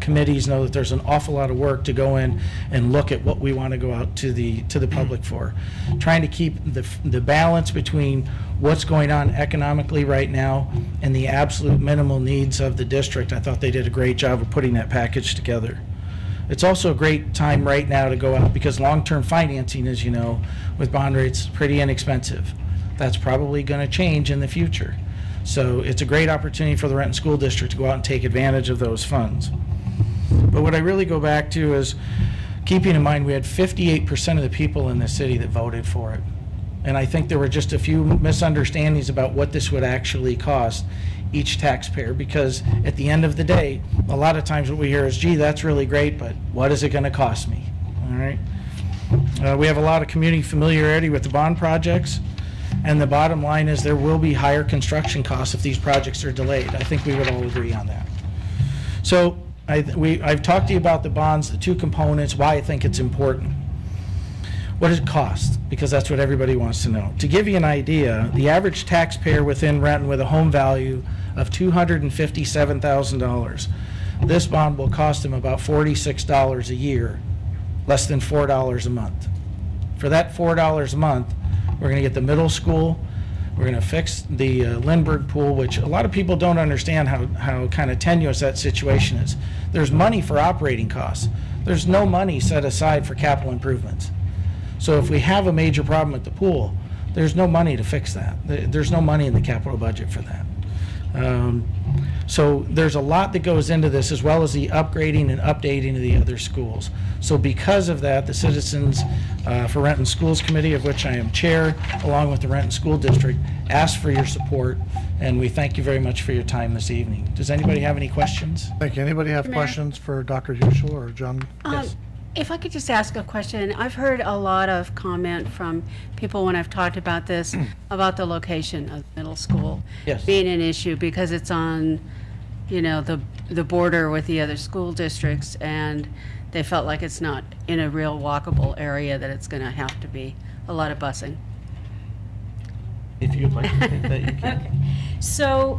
committees know that there's an awful lot of work to go in and look at what we want to go out to the public for. Trying to keep the balance between what's going on economically right now and the absolute minimal needs of the district. I thought they did a great job of putting that package together. It's also a great time right now to go out because long-term financing, as you know, with bond rates, is pretty inexpensive. That's probably going to change in the future. So it's a great opportunity for the Renton School District to go out and take advantage of those funds. But what I really go back to is keeping in mind we had 58% of the people in the city that voted for it. And I think there were just a few misunderstandings about what this would actually cost each taxpayer, because at the end of the day, a lot of times what we hear is, gee, that's really great, but what is it going to cost me? All right. We have a lot of community familiarity with the bond projects, and the bottom line is there will be higher construction costs if these projects are delayed. I think we would all agree on that. So I've talked to you about the bonds, the two components, why I think it's important. What does it cost? Because that's what everybody wants to know. To give you an idea, the average taxpayer within Renton with a home value of $257,000, this bond will cost them about $46 a year, less than $4 a month. For that $4 a month, we're going to get the middle school, we're going to fix the Lindbergh pool, which a lot of people don't understand how kind of tenuous that situation is. There's money for operating costs. There's no money set aside for capital improvements. So if we have a major problem at the pool, there's no money to fix that. There's no money in the capital budget for that. So there's a lot that goes into this, as well as the upgrading and updating of the other schools. So because of that, the Citizens for Renton Schools Committee, of which I am chair, along with the Renton School District, ask for your support, and we thank you very much for your time this evening. Does anybody have any questions? Thank you. Anybody have questions for Dr. Huschel or John? Yes. If I could just ask a question, I've heard a lot of comment from people when I've talked about this, about the location of middle school being an issue because it's on, you know, the border with the other school districts, and they felt like it's not in a real walkable area, that it's going to have to be a lot of busing. If you'd like to take that, you can. Okay. So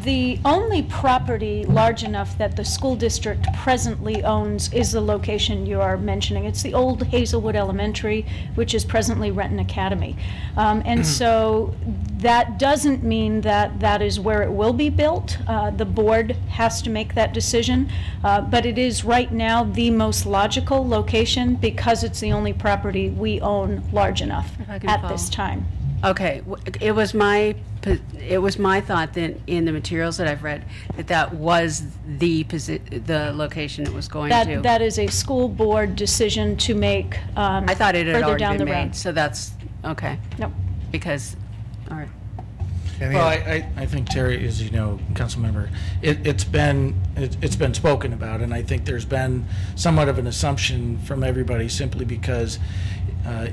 the only property large enough that the school district presently owns is the location you are mentioning. It's the old Hazelwood Elementary, which is presently Renton Academy. And so that doesn't mean that that is where it will be built. The board has to make that decision. But it is right now the most logical location because it's the only property we own large enough at this time. Okay, it was my thought that in the materials that I've read that was the location it was going to. That is a school board decision to make. I thought it had further already down been the made, road. so that's okay. Nope. Because, all right. Well, I think, Terry, as you know, council member, it's been spoken about, and I think there's been somewhat of an assumption from everybody simply because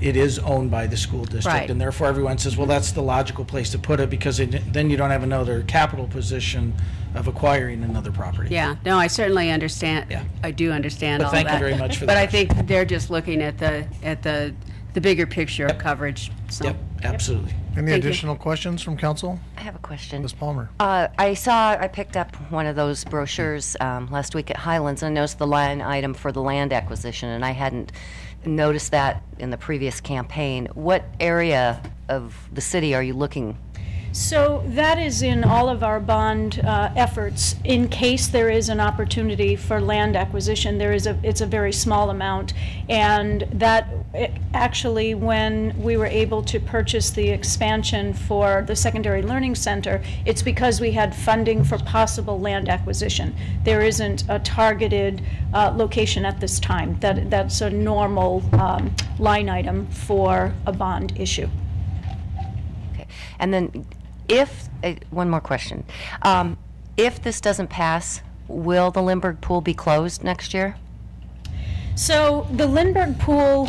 it is owned by the school district, Right. and therefore everyone says, well, that's the logical place to put it because then you don't have another capital position of acquiring another property. Yeah, no, I certainly understand. Yeah. I do understand But all thank that. you very much for But that. I think they're just looking at the bigger picture of coverage. So. Yep, absolutely. Any Thank you. additional questions from council? I have a question. Ms. Palmer. I picked up one of those brochures last week at Highlands and noticed the line item for the land acquisition, and I hadn't noticed that in the previous campaign. What area of the city are you looking? So that is in all of our bond efforts. In case there is an opportunity for land acquisition, it's a very small amount, and that actually, when we were able to purchase the expansion for the secondary learning center, it's because we had funding for possible land acquisition. There isn't a targeted location at this time. That's a normal line item for a bond issue. Okay. And then if, one more question. If this doesn't pass, will the Lindbergh Pool be closed next year? So the Lindbergh Pool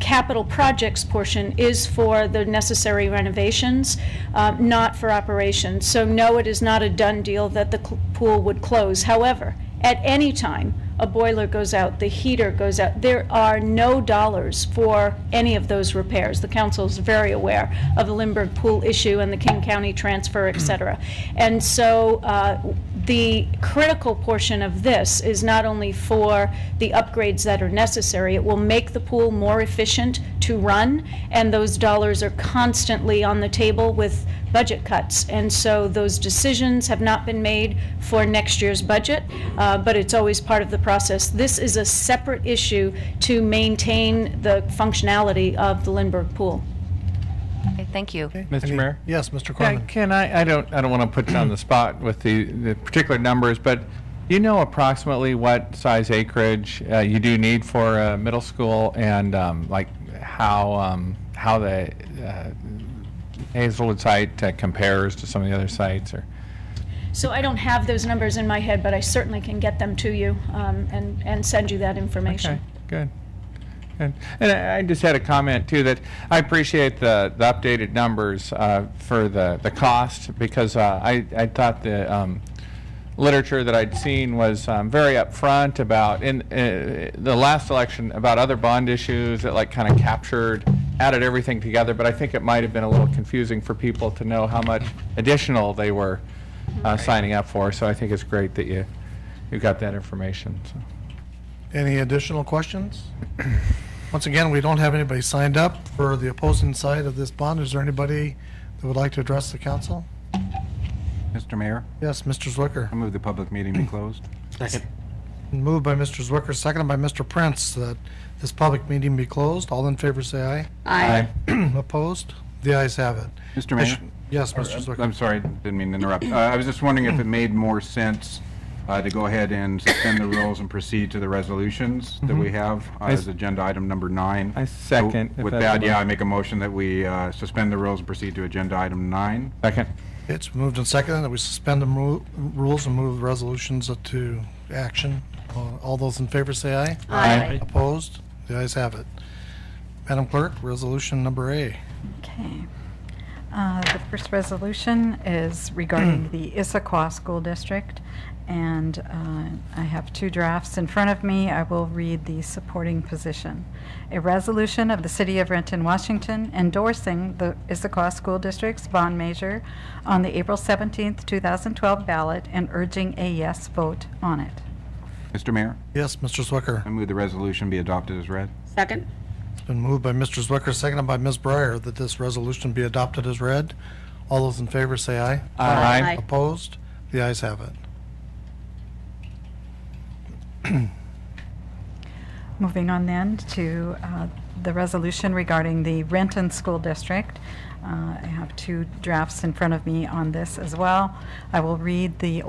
capital projects portion is for the necessary renovations, not for operations. So no, it is not a done deal that the pool would close. However, at any time, a boiler goes out, the heater goes out. There are no dollars for any of those repairs. The council is very aware of the Lindbergh Pool issue and the King County transfer, et cetera. And so the critical portion of this is not only for the upgrades that are necessary, it will make the pool more efficient to run, and those dollars are constantly on the table with budget cuts. And so those decisions have not been made for next year's budget, but it's always part of the process. This is a separate issue to maintain the functionality of the Lindbergh Pool. Okay, thank you. Mr. Mayor? Yes, Mr. Corman. Can I don't want to put you on the spot with the particular numbers, but do you know approximately what size acreage you do need for a middle school, and like how the Hazelwood site compares to some of the other sites? Or So I don't have those numbers in my head, but I certainly can get them to you and send you that information. Okay, good. And I just had a comment too, that I appreciate the updated numbers for the cost, because I thought the literature that I'd seen was very upfront about, in the last election, about other bond issues that like kind of added everything together, but I think it might have been a little confusing for people to know how much additional they were signing up for. So I think it's great that you got that information. So. Any additional questions? Once again, we don't have anybody signed up for the opposing side of this bond. Is there anybody that would like to address the council? Mr. Mayor? Yes, Mr. Zwicker. I move the public meeting be closed. Second. Moved by Mr. Zwicker, seconded by Mr. Prince, that this public meeting be closed. All in favor say aye. Aye. Opposed? The ayes have it. Mr. Mayor? Yes, Mr. Zwicker. I'm sorry, didn't mean to interrupt. I was just wondering if it made more sense to go ahead and suspend the rules and proceed to the resolutions that we have as agenda item number 9. I second. So with that, yeah, I make a motion that we suspend the rules and proceed to agenda item 9. Second. It's moved and seconded that we suspend the rules and move the resolutions to action. All those in favor say aye. Aye. Opposed? The ayes have it. Madam Clerk, resolution number A. Okay. The first resolution is regarding the Issaquah School District, and I have two drafts in front of me. I will read the supporting position. A resolution of the City of Renton, Washington, endorsing the Issaquah School District's bond measure on the April 17th, 2012 ballot and urging a yes vote on it. Mr. Mayor? Yes, Mr. Zwicker. I move the resolution be adopted as read. Second. It's been moved by Mr. Zwicker, seconded by Ms. Breyer, that this resolution be adopted as read. All those in favor say aye. Aye. Aye. Opposed? The ayes have it. Moving on then to the resolution regarding the Renton School District. I have two drafts in front of me on this as well. I will read the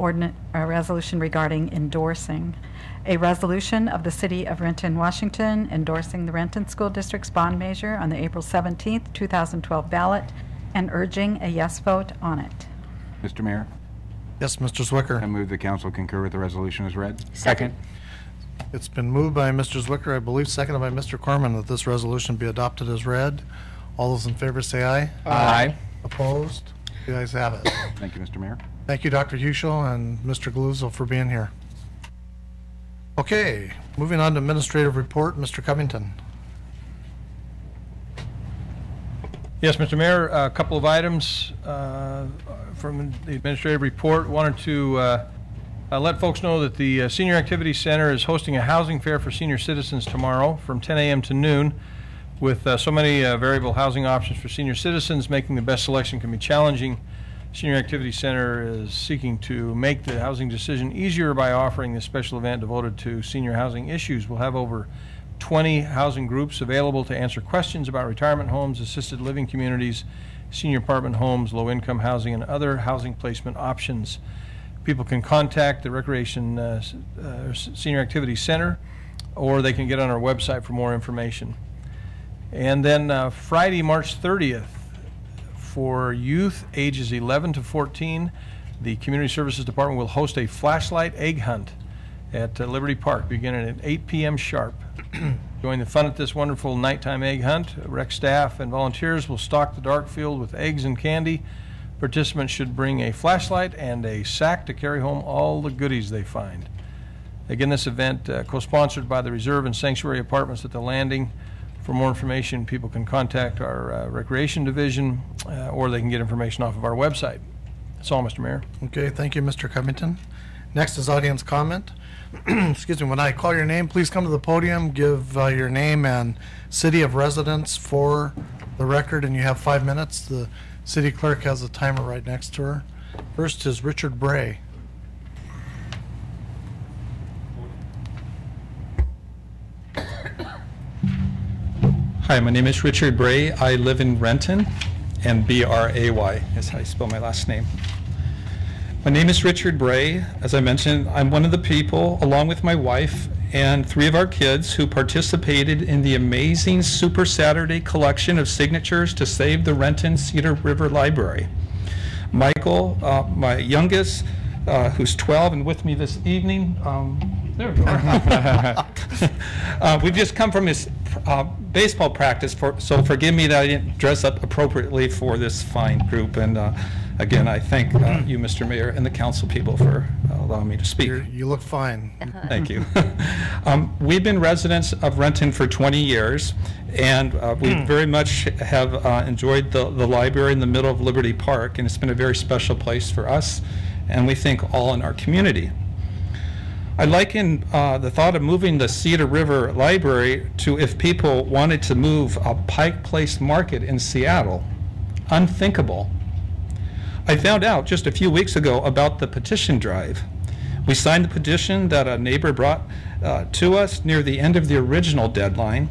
resolution regarding endorsing. A resolution of the City of Renton, Washington, endorsing the Renton School District's bond measure on the April 17th, 2012 ballot and urging a yes vote on it. Mr. Mayor? Yes, Mr. Zwicker. I move the council concur with the resolution as read. Second. It's been moved by Mr. Zwicker, I believe seconded by Mr. Corman, that this resolution be adopted as read. All those in favor say aye. Aye. Opposed? The ayes have it. Thank you, Mr. Mayor. Thank you, Dr. Huschel and Mr. Galuzzo, for being here. Okay, moving on to administrative report, Mr. Covington. Yes, Mr. Mayor, a couple of items from the administrative report. Wanted to let folks know that the Senior Activity Center is hosting a housing fair for senior citizens tomorrow from 10 a.m. to noon. With so many variable housing options for senior citizens, making the best selection can be challenging. Senior Activity Center is seeking to make the housing decision easier by offering this special event devoted to senior housing issues. We'll have over 20 housing groups available to answer questions about retirement homes, assisted living communities, senior apartment homes, low-income housing, and other housing placement options. People can contact the Recreation Senior Activity Center, or they can get on our website for more information. And then Friday, March 30th, for youth ages 11 to 14, the Community Services Department will host a flashlight egg hunt at Liberty Park, beginning at 8 p.m. sharp. Join the fun at this wonderful nighttime egg hunt. Rec staff and volunteers will stock the dark field with eggs and candy. Participants should bring a flashlight and a sack to carry home all the goodies they find. Again, this event co-sponsored by the Reserve and Sanctuary Apartments at the Landing. For more information, people can contact our Recreation Division, or they can get information off of our website. That's all, Mr. Mayor. Okay, thank you, Mr. Covington. Next is audience comment. Excuse me, when I call your name, please come to the podium, give your name and city of residence for the record, and you have 5 minutes. The city clerk has a timer right next to her. First is Richard Bray. Hi, my name is Richard Bray. I live in Renton, and B-R-A-Y is how you spell my last name. My name is Richard Bray. As I mentioned, I'm one of the people, along with my wife and 3 of our kids, who participated in the amazing Super Saturday collection of signatures to save the Renton Cedar River Library. Michael, my youngest, who's 12 and with me this evening, there we go. We've just come from his baseball practice, so forgive me that I didn't dress up appropriately for this fine group. And again, I thank you, Mr. Mayor, and the council people for allowing me to speak. You look fine. Thank you. We've been residents of Renton for 20 years, and we very much have enjoyed the library in the middle of Liberty Park, and it's been a very special place for us, and we think all in our community. I liken the thought of moving the Cedar River Library to if people wanted to move a Pike Place Market in Seattle. Unthinkable. I found out just a few weeks ago about the petition drive. We signed the petition that a neighbor brought to us near the end of the original deadline,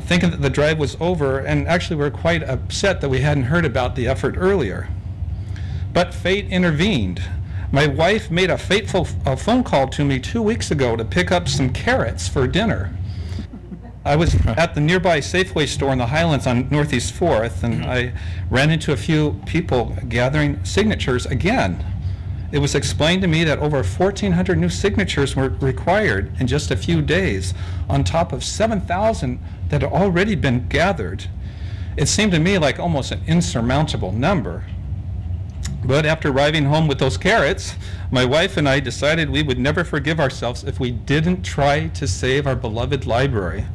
thinking that the drive was over, and actually we're quite upset that we hadn't heard about the effort earlier. But fate intervened. My wife made a fateful phone call to me 2 weeks ago to pick up some carrots for dinner. I was at the nearby Safeway store in the Highlands on Northeast 4th, and I ran into a few people gathering signatures again. It was explained to me that over 1,400 new signatures were required in just a few days, on top of 7,000 that had already been gathered. It seemed to me like almost an insurmountable number. But after arriving home with those carrots, my wife and I decided we would never forgive ourselves if we didn't try to save our beloved library.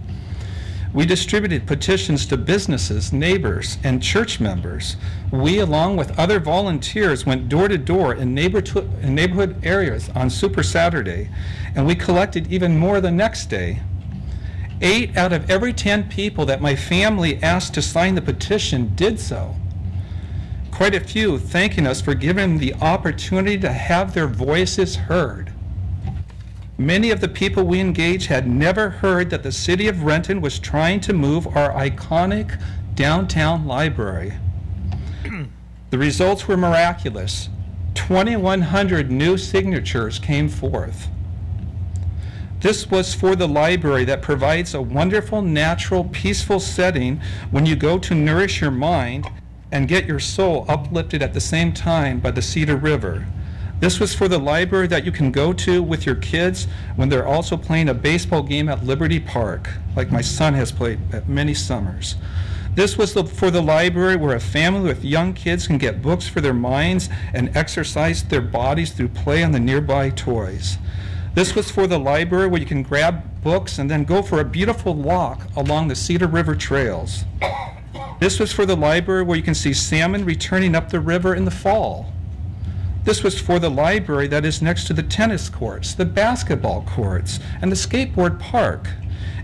We distributed petitions to businesses, neighbors, and church members. We, along with other volunteers, went door to door in neighborhood areas on Super Saturday, and we collected even more the next day. 8 out of every 10 people that my family asked to sign the petition did so. Quite a few thanking us for giving them the opportunity to have their voices heard. Many of the people we engaged had never heard that the city of Renton was trying to move our iconic downtown library. The results were miraculous. 2,100 new signatures came forth. This was for the library that provides a wonderful, natural, peaceful setting when you go to nourish your mind and get your soul uplifted at the same time by the Cedar River. This was for the library that you can go to with your kids when they're also playing a baseball game at Liberty Park, like my son has played at many summers. This was for the library where a family with young kids can get books for their minds and exercise their bodies through play on the nearby toys. This was for the library where you can grab books and then go for a beautiful walk along the Cedar River trails. This was for the library where you can see salmon returning up the river in the fall. This was for the library that is next to the tennis courts, the basketball courts, and the skateboard park.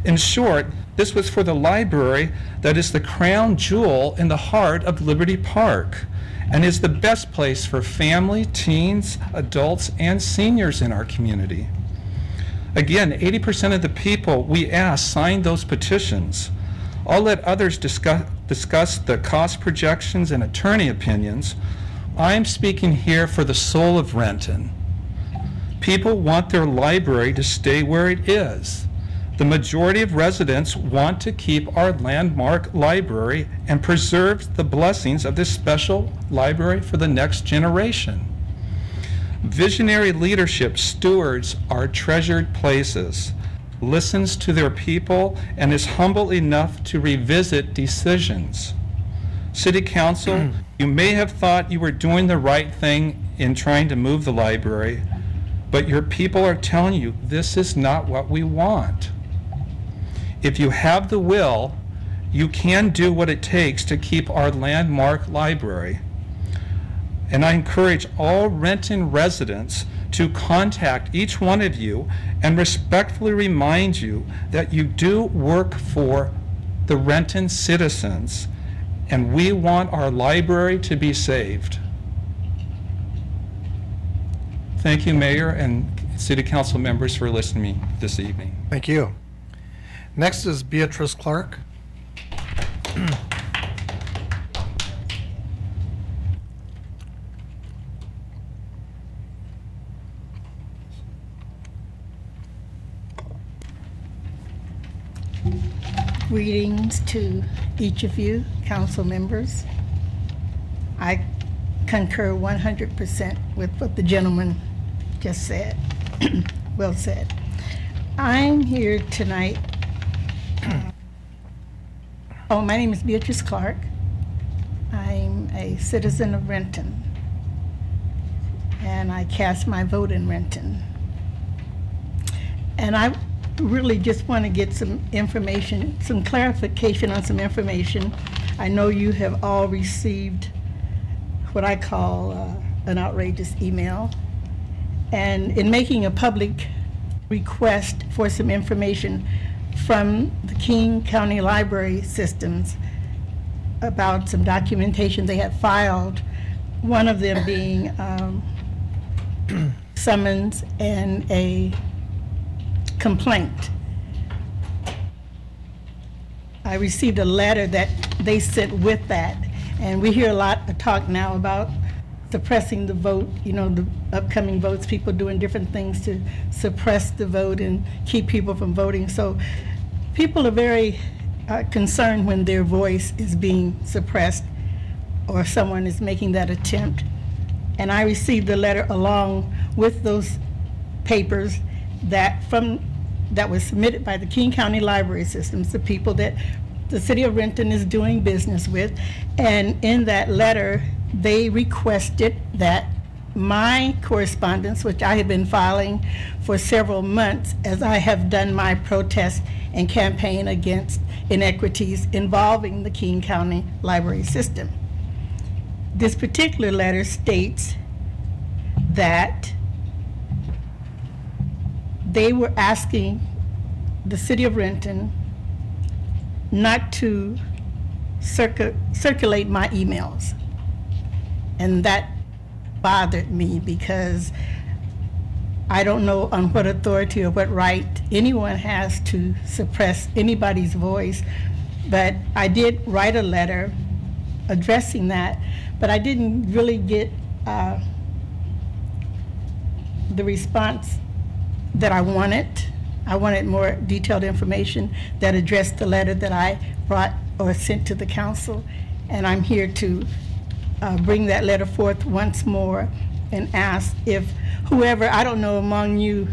In short, this was for the library that is the crown jewel in the heart of Liberty Park and is the best place for family, teens, adults, and seniors in our community. Again, 80% of the people we asked signed those petitions. I'll let others discuss the cost projections and attorney opinions. I'm speaking here for the soul of Renton. People want their library to stay where it is. The majority of residents want to keep our landmark library and preserve the blessings of this special library for the next generation. Visionary leadership stewards our treasured places, listens to their people, and is humble enough to revisit decisions. City Council, you may have thought you were doing the right thing in trying to move the library, but your people are telling you this is not what we want. If you have the will, you can do what it takes to keep our landmark library. And I encourage all Renton residents to contact each one of you and respectfully remind you that you do work for the Renton citizens, and we want our library to be saved. Thank you, Mayor and City Council members, for listening to me this evening. Thank you. Next is Beatrice Clark. Greetings to each of you, council members. I concur 100% with what the gentleman just said. Well said. I'm here tonight. My name is Beatrice Clark. I'm a citizen of Renton, and I cast my vote in Renton. And I really just want to get some information, some clarification on some information. I know you have all received what I call an outrageous email. And in making a public request for some information from the King County Library Systems about some documentation they had filed, one of them being summons and a complaint. I received a letter that they sent with that, and we hear a lot of talk now about suppressing the vote, you know, the upcoming votes, people doing different things to suppress the vote and keep people from voting. So people are very concerned when their voice is being suppressed or someone is making that attempt. And I received a letter along with those papers that was submitted by the King County Library Systems, the people that the City of Renton is doing business with. And in that letter, they requested that my correspondence, which I have been filing for several months as I have done my protest and campaign against inequities involving the King County Library System. This particular letter states that they were asking the City of Renton not to circulate my emails. And that bothered me because I don't know on what authority or what right anyone has to suppress anybody's voice, but I did write a letter addressing that, but I didn't really get the response that I wanted. I wanted more detailed information that addressed the letter that I brought or sent to the council, and I'm here to bring that letter forth once more and ask if whoever, I don't know among you,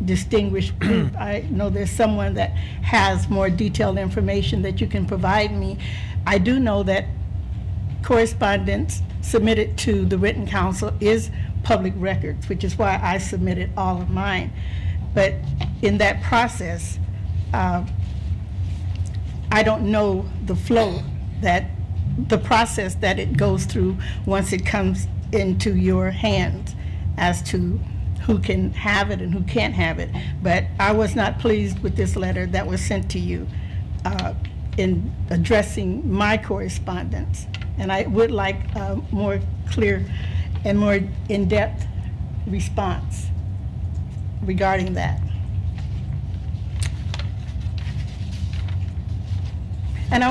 distinguished group, I know there's someone that has more detailed information that you can provide me. I do know that correspondence submitted to the Renton Council is public records, which is why I submitted all of mine. But in that process, I don't know the flow, that the process that it goes through once it comes into your hands as to who can have it and who can't have it. But I was not pleased with this letter that was sent to you in addressing my correspondence. And I would like a more clear and more in-depth response regarding that. And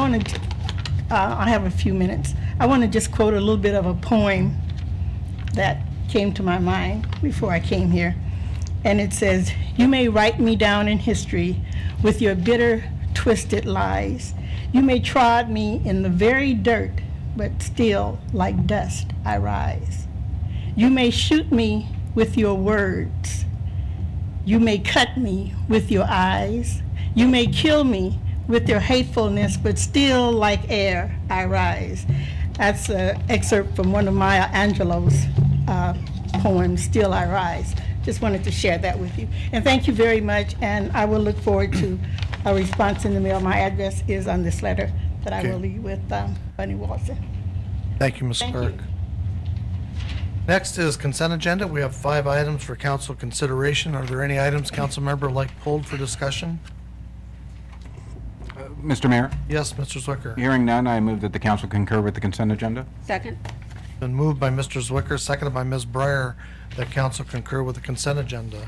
I have a few minutes. I want to just quote a little bit of a poem that came to my mind before I came here. And it says, "You may write me down in history with your bitter, twisted lies. You may trod me in the very dirt, but still, like dust, I rise. You may shoot me with your words. You may cut me with your eyes. You may kill me with your hatefulness, but still, like air, I rise." That's an excerpt from one of Maya Angelou's poems, "Still I Rise." Just wanted to share that with you. And thank you very much, and I will look forward to a response in the mail. My address is on this letter that I will leave with Bunny Walton. Thank you, Ms. Thank Clerk. you. Next is consent agenda. We have 5 items for council consideration. Are there any items council member would like pulled for discussion? Mr. Mayor? Yes, Mr. Zwicker. Hearing none, I move that the council concur with the consent agenda. Second. Been moved by Mr. Zwicker, seconded by Ms. Breyer, that council concur with the consent agenda.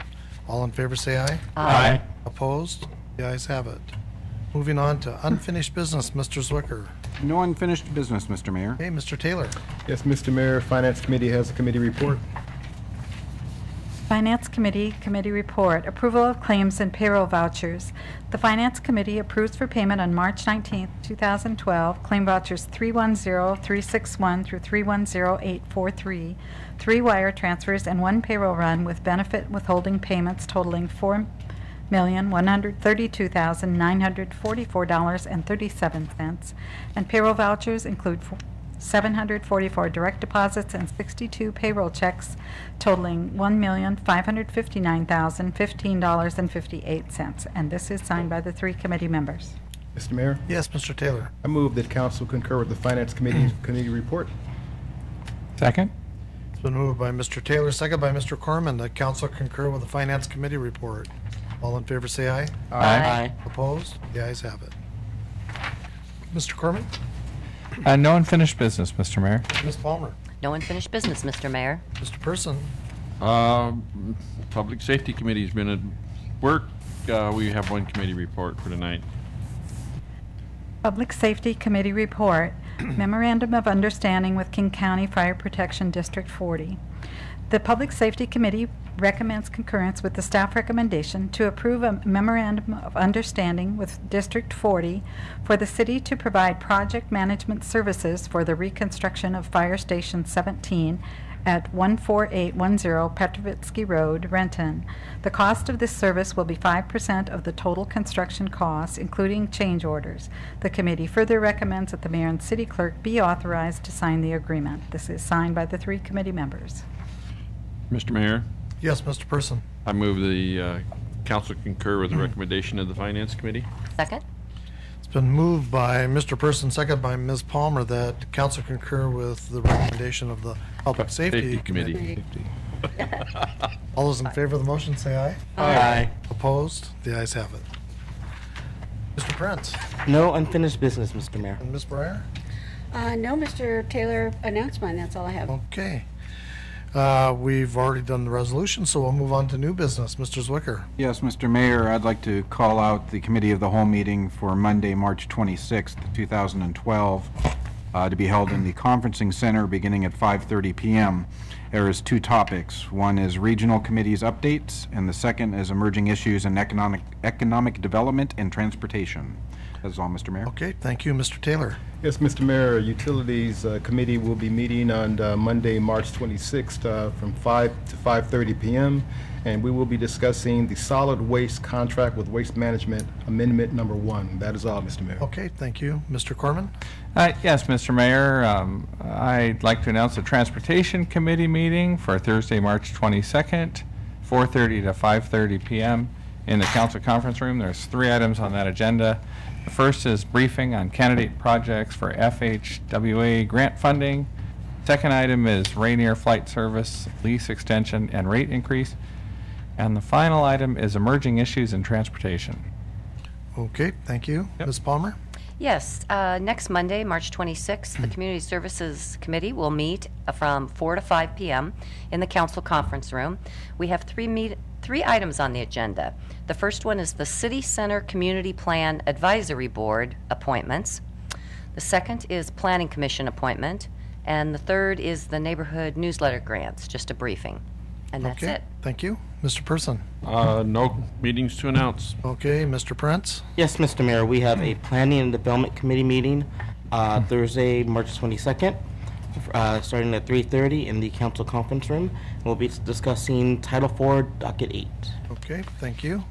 All in favor say aye. Aye. Opposed? The ayes have it. Moving on to unfinished business, Mr. Zwicker. No unfinished business, Mr. Mayor. Hey, Mr. Taylor. Yes, Mr. Mayor, Finance Committee has a committee report. Finance Committee report, approval of claims and payroll vouchers. The Finance Committee approves for payment on March 19, 2012, claim vouchers 310361 through 310843, 3 wire transfers and 1 payroll run with benefit withholding payments totaling $4,132,944.37, and payroll vouchers include 744 direct deposits and 62 payroll checks totaling $1,559,015.58, and this is signed by the 3 committee members. Mr. Mayor? Yes, Mr. Taylor. I move that council concur with the Finance Committee report. Second? It's been moved by Mr. Taylor, seconded by Mr. Corman, that council concur with the Finance Committee report. All in favor say aye. Aye. Opposed? The ayes have it. Mr. Corman? No unfinished business, Mr. Mayor. Ms. Palmer? No unfinished business, Mr. Mayor. Mr. Person? Public Safety Committee's been at work. We have 1 committee report for tonight. Public Safety Committee report, Memorandum of Understanding with King County Fire Protection District 40. The Public Safety Committee recommends concurrence with the staff recommendation to approve a memorandum of understanding with District 40 for the city to provide project management services for the reconstruction of Fire Station 17 at 14810 Petrovitsky Road, Renton. The cost of this service will be 5% of the total construction costs, including change orders. The committee further recommends that the mayor and city clerk be authorized to sign the agreement. This is signed by the 3 committee members. Mr. Mayor? Yes, Mr. Person. I move the council concur with the recommendation of the Finance Committee. Second? It's been moved by Mr. Person, seconded by Ms. Palmer, that council concur with the recommendation of the Public Safety Committee. All those in favor of the motion say aye. Aye. Opposed? The ayes have it. Mr. Prince? No unfinished business, Mr. Mayor. And Ms. Breyer? No, Mr. Taylor announced mine. That's all I have. Okay. We've already done the resolution, so we'll move on to new business. Mr. Zwicker. Yes, Mr. Mayor, I'd like to call out the Committee of the Whole meeting for Monday, March 26th, 2012, to be held in the Conferencing Center beginning at 5:30 p.m. There is 2 topics. One is regional committees updates, and the second is emerging issues in economic development and transportation. That's all, Mr. Mayor. Okay, thank you. Mr. Taylor. Yes, Mr. Mayor, Utilities Committee will be meeting on Monday, March 26th from 5 to 5:30 p.m. and we will be discussing the solid waste contract with Waste Management Amendment Number 1. That is all, Mr. Mayor. Okay, thank you. Mr. Corman? Yes, Mr. Mayor. I'd like to announce the Transportation Committee meeting for Thursday, March 22nd, 4:30 to 5:30 p.m. in the council conference room. There's 3 items on that agenda. The first is briefing on candidate projects for FHWA grant funding. Second item is Rainier Flight Service lease extension and rate increase. And the final item is emerging issues in transportation. Okay, thank you. Yep. Ms. Palmer? Yes, next Monday, March 26th, the Community Services Committee will meet from 4 to 5 p.m. in the council conference room. We have 3 3 items on the agenda. The first one is the City Center Community Plan Advisory Board appointments. The second is Planning Commission appointment. And the third is the neighborhood newsletter grants, just a briefing. And that's Okay, it. thank you. Mr. Person? No meetings to announce. Okay, Mr. Prince? Yes, Mr. Mayor, we have a Planning and Development Committee meeting Thursday, March 22nd, starting at 3:30 in the council conference room. We'll be discussing Title IV, Docket 8. Okay, thank you.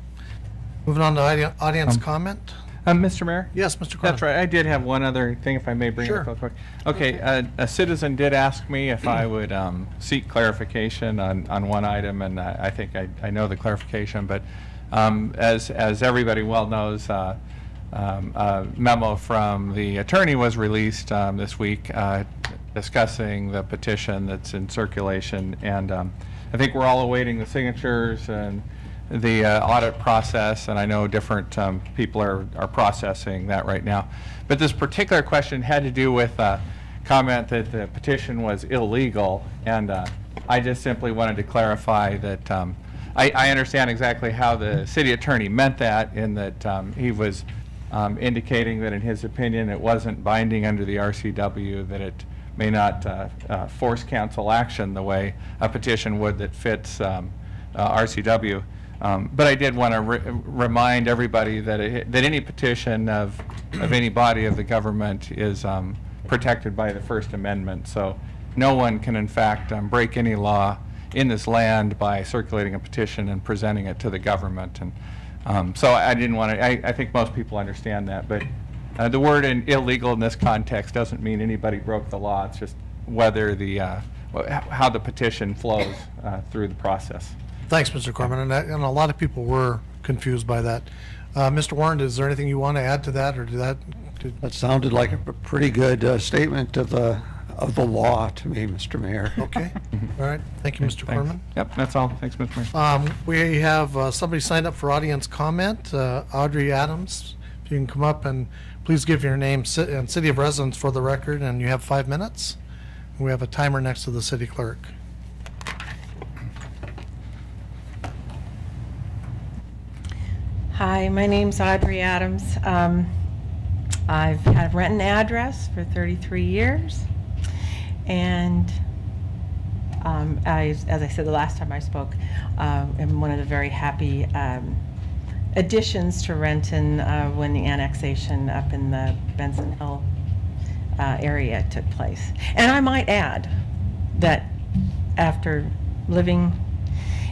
Moving on to audience comment. Mr. Mayor? Yes, Mr. Cronin. That's right. I did have one other thing, if I may bring it up real quick. Okay, a citizen did ask me if I would seek clarification on one item, and I think I know the clarification, but as everybody well knows, a memo from the attorney was released this week discussing the petition that's in circulation, and I think we're all awaiting the signatures and the audit process, and I know different people are processing that right now. But this particular question had to do with a comment that the petition was illegal, and I just simply wanted to clarify that I understand exactly how the city attorney meant that, in that he was indicating that in his opinion it wasn't binding under the RCW, that it may not force council action the way a petition would that fits RCW. But I did want to remind everybody that that any petition of any body of the government is protected by the First Amendment. So no one can, in fact, break any law in this land by circulating a petition and presenting it to the government. And so I didn't want to. I think most people understand that. But the word illegal in this context doesn't mean anybody broke the law. It's just whether how the petition flows through the process. Thanks, Mr. Corman, and a lot of people were confused by that. Mr. Warren, is there anything you want to add to that, or that sounded like a pretty good statement of the law to me, Mr. Mayor. Okay. All right. Thank you, Mr. Corman. Yep, that's all. Thanks, Mr. Mayor. We have somebody signed up for audience comment, Audrey Adams. If you can come up and please give your name and city of residence for the record, and you have 5 minutes. We have a timer next to the city clerk. Hi, my name's Audrey Adams. I've had a Renton address for 33 years, and as I said the last time I spoke, I'm one of the very happy additions to Renton when the annexation up in the Benson Hill area took place. And I might add that after living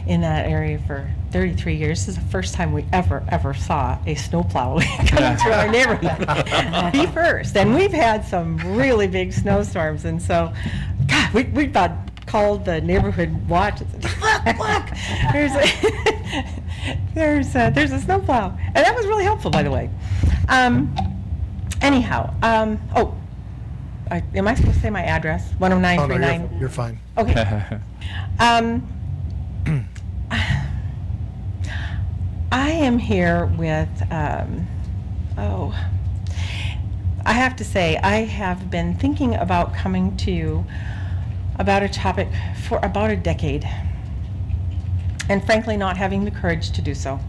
in that area for 33 years, this is the first time we ever saw a snowplow coming through our neighborhood. The first. And we've had some really big snowstorms, and so, God, we about called the neighborhood watch and said, look, there's a snowplow. And that was really helpful, by the way. Anyhow, am I supposed to say my address? 10939? No, you're fine. Okay. I am here with, I have to say, I have been thinking about coming to you about a topic for about a decade, and frankly not having the courage to do so,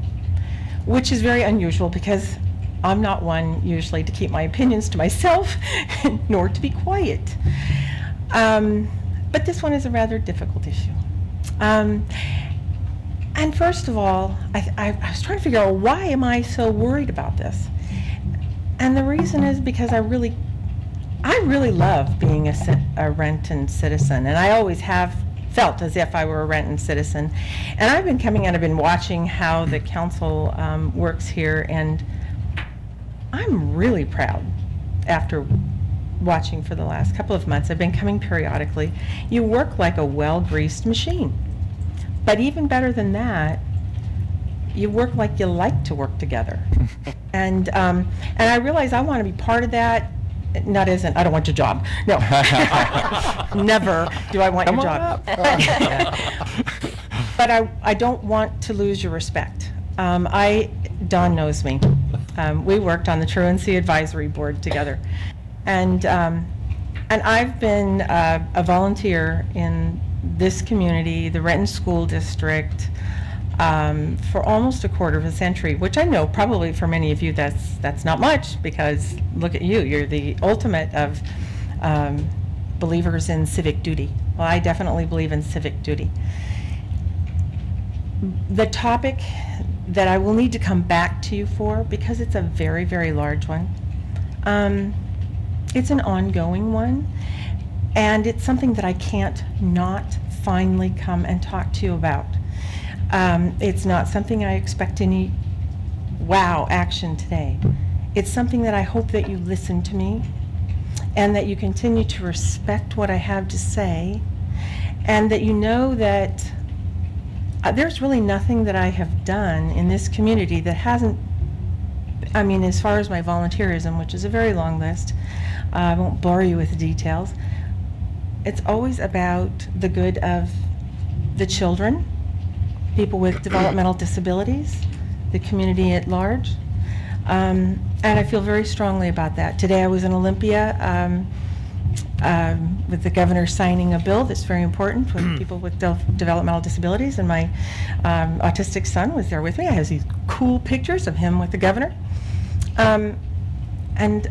which is very unusual because I'm not one usually to keep my opinions to myself, nor to be quiet. But this one is a rather difficult issue. And first of all, I was trying to figure out, why am I so worried about this? And the reason is because I really love being a Renton citizen, and I always have felt as if I were a Renton citizen. And I've been coming and I've been watching how the council works here, and I'm really proud after watching for the last couple of months. I've been coming periodically. You work like a well-greased machine. But even better than that, you work like you like to work together. And I realize I want to be part of that. Not isn't, I don't want your job. No. Never do I want your job. But I don't want to lose your respect. Don knows me. We worked on the Truancy Advisory Board together. And I've been a volunteer in this community, the Renton School District, for almost a quarter of a century, which I know probably for many of you that's not much, because look at you, you're the ultimate of believers in civic duty. Well, I definitely believe in civic duty. The topic that I will need to come back to you for, because it's a very, very large one, it's an ongoing one, and it's something that I can't not finally come and talk to you about. It's not something I expect any wow action today. It's something that I hope that you listen to me and that you continue to respect what I have to say, and that you know that there's really nothing that I have done in this community that hasn't, I mean, as far as my volunteerism, which is a very long list, I won't bore you with the details, it's always about the good of the children, people with developmental disabilities, the community at large. And I feel very strongly about that. Today I was in Olympia with the governor signing a bill that's very important with people with developmental disabilities, and my autistic son was there with me. I have these cool pictures of him with the governor. And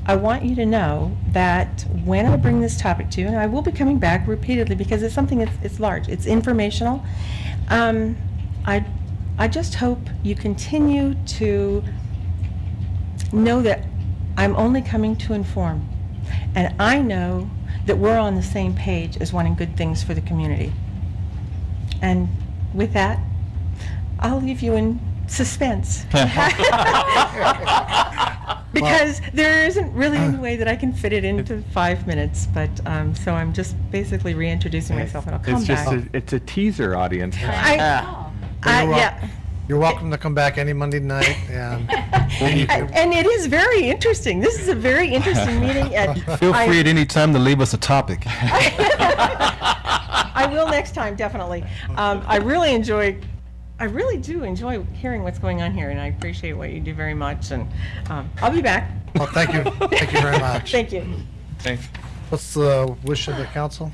I want you to know that when I bring this topic to you, and I will be coming back repeatedly because it's something it's large, it's informational, I just hope you continue to know that I'm only coming to inform. And I know that we're on the same page as wanting good things for the community. And with that, I'll leave you in suspense. Because there isn't really any way that I can fit it into 5 minutes, but so I'm just basically reintroducing myself, and I'll come back. It's a teaser audience. Yeah. You're welcome to come back any Monday night. And it is very interesting. This is a very interesting meeting. Feel free at any time to leave us a topic. I will next time, definitely. I really do enjoy hearing what's going on here, and I appreciate what you do very much. And I'll be back. Well, thank you. Thank you very much. Thank you. Thanks. What's the wish of the council?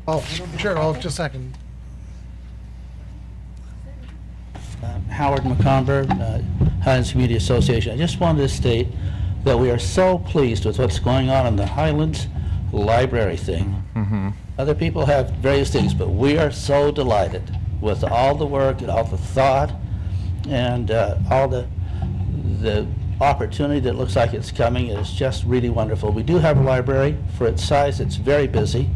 Oh, sure. Oh, just a second. Howard McComber, Highlands Community Association. I just wanted to state that we are so pleased with what's going on in the Highlands Library thing. Mm-hmm. Other people have various things, but we are so delighted with all the work and all the thought and all the opportunity that looks like it's coming. It's just really wonderful. We do have a library. For its size, it's very busy.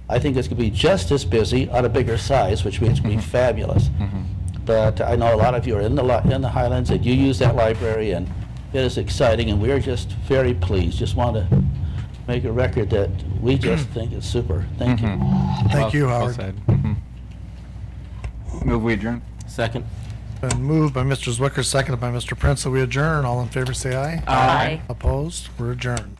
I think it's going to be just as busy on a bigger size, which means it'll be fabulous. Mm-hmm. But I know a lot of you are in the Highlands and you use that library, and it is exciting, and we're just very pleased. Just want to make a record that we just think it's super. Thank you. Thank you, Howard. Well said. Move we adjourn. Second. Been moved by Mr. Zwicker, seconded by Mr. Prince, that we adjourn. All in favor say aye. Aye. Opposed? We're adjourned.